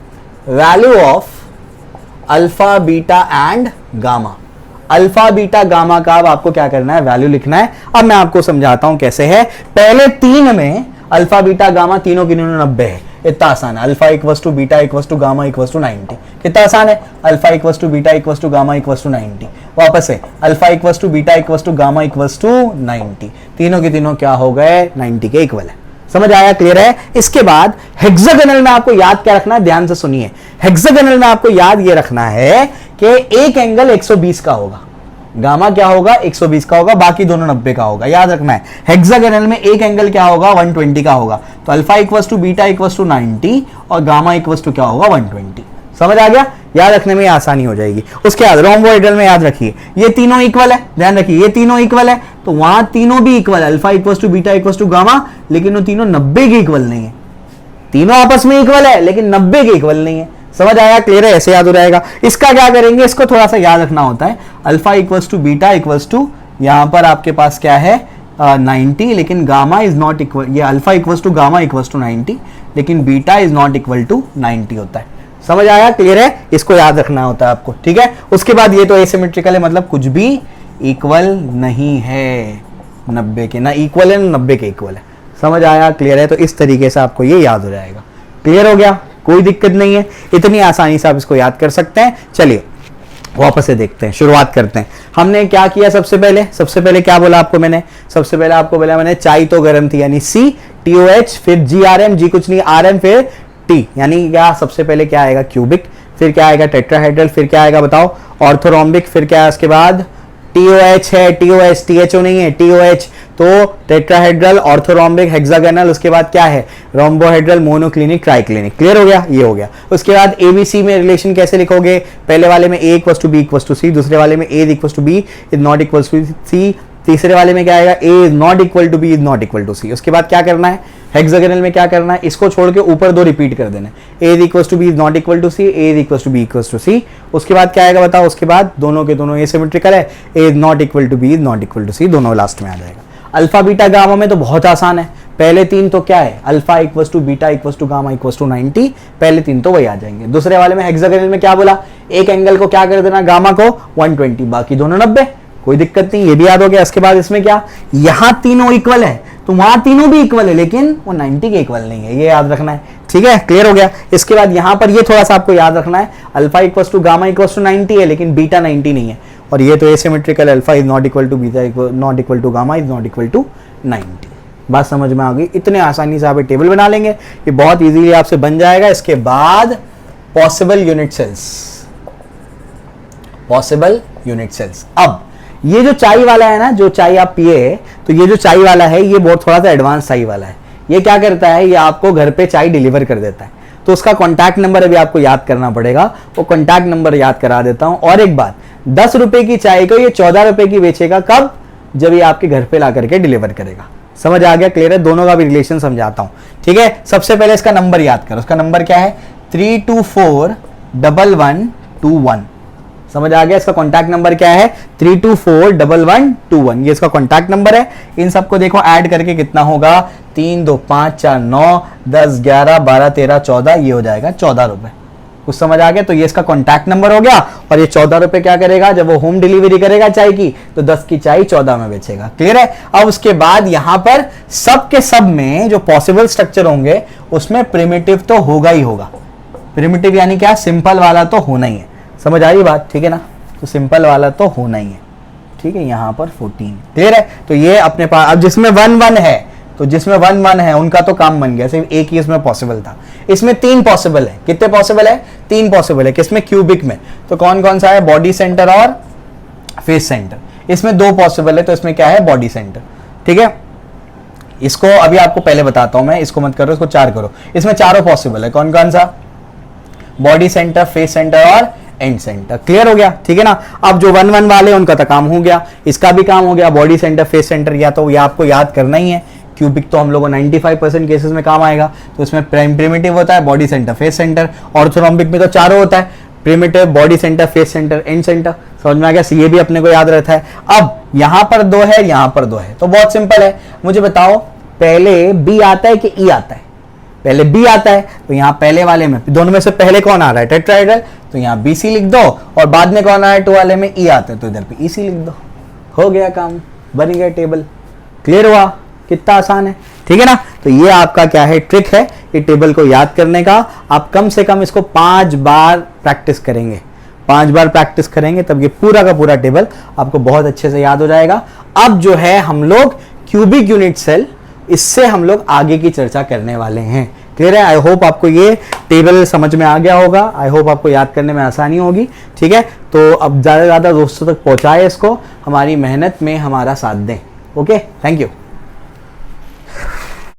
value of alpha beta and gamma. Alpha beta gamma का अब आपको क्या करना है, वैल्यू लिखना है। अब मैं आपको समझाता हूं कैसे है। पहले तीन में अल्फा बीटा गामा तीनों की 90 है, इतना आसान है। Alpha equals to beta equals to gamma equals to 90, कितना आसान है। Alpha equals to beta equals to gamma equals to 90, वापस से alpha equals to beta equals to gamma equals to 90, तीनों के तीनों क्या हो गए, 90 के इक्वल है। समझ आया, क्लियर है। इसके बाद हेक्सागोनल में आपको याद क्या रखना है, ध्यान से सुनिए। हेक्सागोनल में आपको याद ये रखना है कि एक एंगल 120 का होगा, गामा क्या होगा, 120 का होगा, बाकी दोनों 90 का होगा, याद रखना है। हेक्सागोनल में एक एंगल क्या होगा, 120 का होगा, तो alpha equals to beta equals to 90 और गामा इक्वस टू क्या होगा, 120। समझ आ गया, याद रखने में आसानी हो जाएगी। उसके बाद रोम्बोइडल में याद रखिए ये तीनों इक्वल है, ध्यान रखिए ये तीनों इक्वल है, तो वहां तीनों भी इक्वल है, alpha equals to beta equals to gamma, लेकिन वो तीनों 90 के इक्वल नहीं है। तीनों आपस में इक्वल है लेकिन 90 के इक्वल नहीं है। समझ आया, क्लियर है, ऐसे याद हो जाएगा। इसका क्या करेंगे, इसको थोड़ा सा याद रखना होता है। Alpha equals to beta equals to, यहां पर आपके पास क्या है 90, लेकिन गामा इज नॉट इक्वल, ये alpha equals to gamma equals to 90, लेकिन beta is not equal to 90 होता है। समझ आया, क्लियर है, इसको याद रखना होता है आपको, ठीक है। उसके बाद ये तो एसिमेट्रिकल है, मतलब कुछ भी इक्वल नहीं है 90 के, ना इक्वल है ना 90 के इक्वल है। समझ आया, क्लियर है, तो इस तरीके से आपको ये याद हो जाएगा। क्लियर हो गया, कोई दिक्कत नहीं है, इतनी आसानी से आप इसको याद कर सकते हैं। चलिए वापस से देखते हैं, शुरुआत करते हैं। हमने क्या किया, सबसे पहले क्या बोला आपको मैंने, सबसे पहले आपको बोला मैंने चाय तो गर्म थी, यानी CTOH, फिर GRM, जी कुछ नहीं, RM, फिर T, यानी क्या, सबसे पहले क्या आएगा, क्यूबिक, फिर क्या आएगा, टेट्राहेड्रल, फिर क्या आएगा बताओ, ऑर्थोरोम्बिक, फिर क्या है उसके बाद, TOH है, TOH, THO नहीं है, TOH, तो टेट्राहेड्रल, ऑर्थोरोम्बिक, हेक्सागोनल, उसके बाद क्या है, रोम्बोहेड्रल, मोनोक्लिनिक, ट्राइक्लिनिक। क्लियर हो गया, ये हो गया। उसके बाद ABC में रिलेशन कैसे लिखोगे, पहले वाले में A equals to B equals to C, दूसरे वाले में A equals to B is not equals to C, तीसरे वाले में क्या आएगा, A is not equal to B is not equal to C। उसके बाद क्या करना है, हेक्सागोनल में क्या करना है, इसको छोड़ के ऊपर दो रिपीट कर देना है, A equals to B is not equal to C, A equals to B equals to C। उसके बाद क्या आएगा बताओ, उसके बाद दोनों के दोनों एसिमेट्रिकल है, A is not equal to B is not equal to C, दोनों लास्ट में आ जाएगा। अल्फा बीटा गामा में तो बहुत आसान है, पहले तीन तो क्या है, alpha equals to beta equals to gamma equals to 90, पहले तीन तो वही आ जाएंगे। दूसरे वाले में हेक्सागोनल में क्या बोला, एक एंगल को क्या कर देना, गामा को 120, बाकी दोनों 90, कोई दिक्कत नहीं, ये भी याद हो गया। इसके बाद इसमें क्या, यहां तीनों इक्वल है तो वहां तीनों भी इक्वल है, लेकिन वो 90 के इक्वल नहीं है, ये याद रखना है, ठीक है, क्लियर हो गया। इसके बाद यहां पर ये थोड़ा सा आपको याद रखना है, alpha equals to gamma equals to 90 है, लेकिन बीटा 90 नहीं है, और ये तो asymmetrical, alpha is not equal to beta not equal to gamma is not equal to 90। बात समझ में आ गई, इतने आसानी से आप टेबल बना लेंगे, ये बहुत इजीली आपसे बन जाएगा। इसके बाद possible unit cells, possible unit cells. अब ये जो चाय वाला है ना, जो चाय आप पिए, तो ये जो चाय वाला है ये बहुत थोड़ा सा एडवांस चाय वाला है। ये क्या करता है, ये आपको घर पे चाय डिलीवर कर देता है, तो उसका कॉन्टैक्ट नंबर अभी आपको याद करना पड़ेगा, वो कॉन्टैक्ट नंबर याद करा देता हूं। और एक बात, 10 रुपए की चाय को ये 14 रुपए की बेचेगा, कब, जब ये आपके घर पे ला करके डिलीवर करेगा। समझ आ गया, क्लियर है, दोनों का भी रिलेशन समझाता हूं, ठीक है। सबसे पहले इसका नंबर याद करो, उसका नंबर क्या है, 3241121। समझ आ गया, इसका कॉन्टैक्ट नंबर क्या है, 3241121, ये इसका कॉन्टैक्ट नंबर है। इन सबको देखो ऐड करके कितना होगा, 3 2 5 4 9 10 11 12 13 14, ये हो जाएगा 14 रुपए। कुछ समझ आ गया, तो ये इसका कॉन्टैक्ट नंबर हो गया। और ये 14 रुपए क्या करेगा, जब वो होम डिलीवरी करेगा चाय की, तो 10 की चाय 14 में बेचेगा। क्लियर है। अब उसके बाद यहां पर सब के सब में जो पॉसिबल स्ट्रक्चर होंगे उसमें प्रिमिटिव तो होगा ही होगा। प्रिमिटिव यानी क्या, सिंपल वाला तो होना ही है। समझ आ रही बात, ठीक है ना, तो सिंपल वाला तो होना ही है, ठीक है। यहां पर 14, क्लियर है। तो ये अपने पास, अब जिसमें 1 1 है, तो जिसमें 1 1 है उनका तो काम बन गया, सिर्फ एक ही इसमें पॉसिबल था। इसमें 3 पॉसिबल है, कितने पॉसिबल है, 3 पॉसिबल है। किसमें, क्यूबिक में, तो कौन कौन सा है, बॉडी सेंटर और फेस सेंटर। इसमें 2 पॉसिबल है, तो इसमें क्या है, बॉडी सेंटर, ठीक है। इसको अभी आपको पहले बताता हूं मैं, इसको मत करो, इसको 4 करो। इसमें चारों पॉसिबल है, कौन कौन सा, बॉडी सेंटर, फेस सेंटर और एंड सेंटर। क्लियर हो गया, ठीक है ना। अब जो 1 1 वाले उनका तो काम हो गया, इसका भी काम हो गया, बॉडी सेंटर फेस सेंटर, या तो ये आपको याद करना ही है क्यूबिक तो हम लोगों को 95% केसेस में काम आएगा। तो इसमें प्रिमिटिव होता है, बॉडी सेंटर, फेस सेंटर। ऑर्थोरॉम्बिक में तो चारों होता है, primitive, body centre, face centre, end centre. समझ में आ गया? ये भी अपने को याद रहता है। अब यहां पर 2 है, यहां पर 2 है, तो बहुत सिंपल है। मुझे बताओ पहले बी आता है कि ई आता है? पहले बी आता है, तो यहाँ पहले वाले में दोनों में से पहले कौन आ रहा है? टेट्राहेड्रल, तो यहाँ BC लिख दो, और बाद में कौन आ रहा है? 2 वाले में ई आता है, तो इधर पे EC लिख दो। हो गया काम, बन गया टेबल। क्लियर हुआ? कितना आसान है, ठीक है ना? तो ये आपका क्या है, ट्रिक है ये टेबल को याद करने का। आप कम से कम इसको 5 बार प्रैक्टिस करेंगे, 5 बार प्रैक्टिस करेंगे, तब ये पूरा का पूरा टेबल आपको बहुत अच्छे से याद हो जाएगा। अब जो है हम लोग क्यूबिक यूनिट सेल, इससे हम लोग आगे की चर्चा करने वाले हैं। क्लियर है? आई होप आपको ये टेबल समझ में आ गया होगा, आई होप आपको याद करने में आसानी होगी। ठीक है, तो अब ज़्यादा से ज़्यादा दोस्तों तक पहुंचाए इसको, हमारी मेहनत में हमारा साथ दें। Okay, thank you.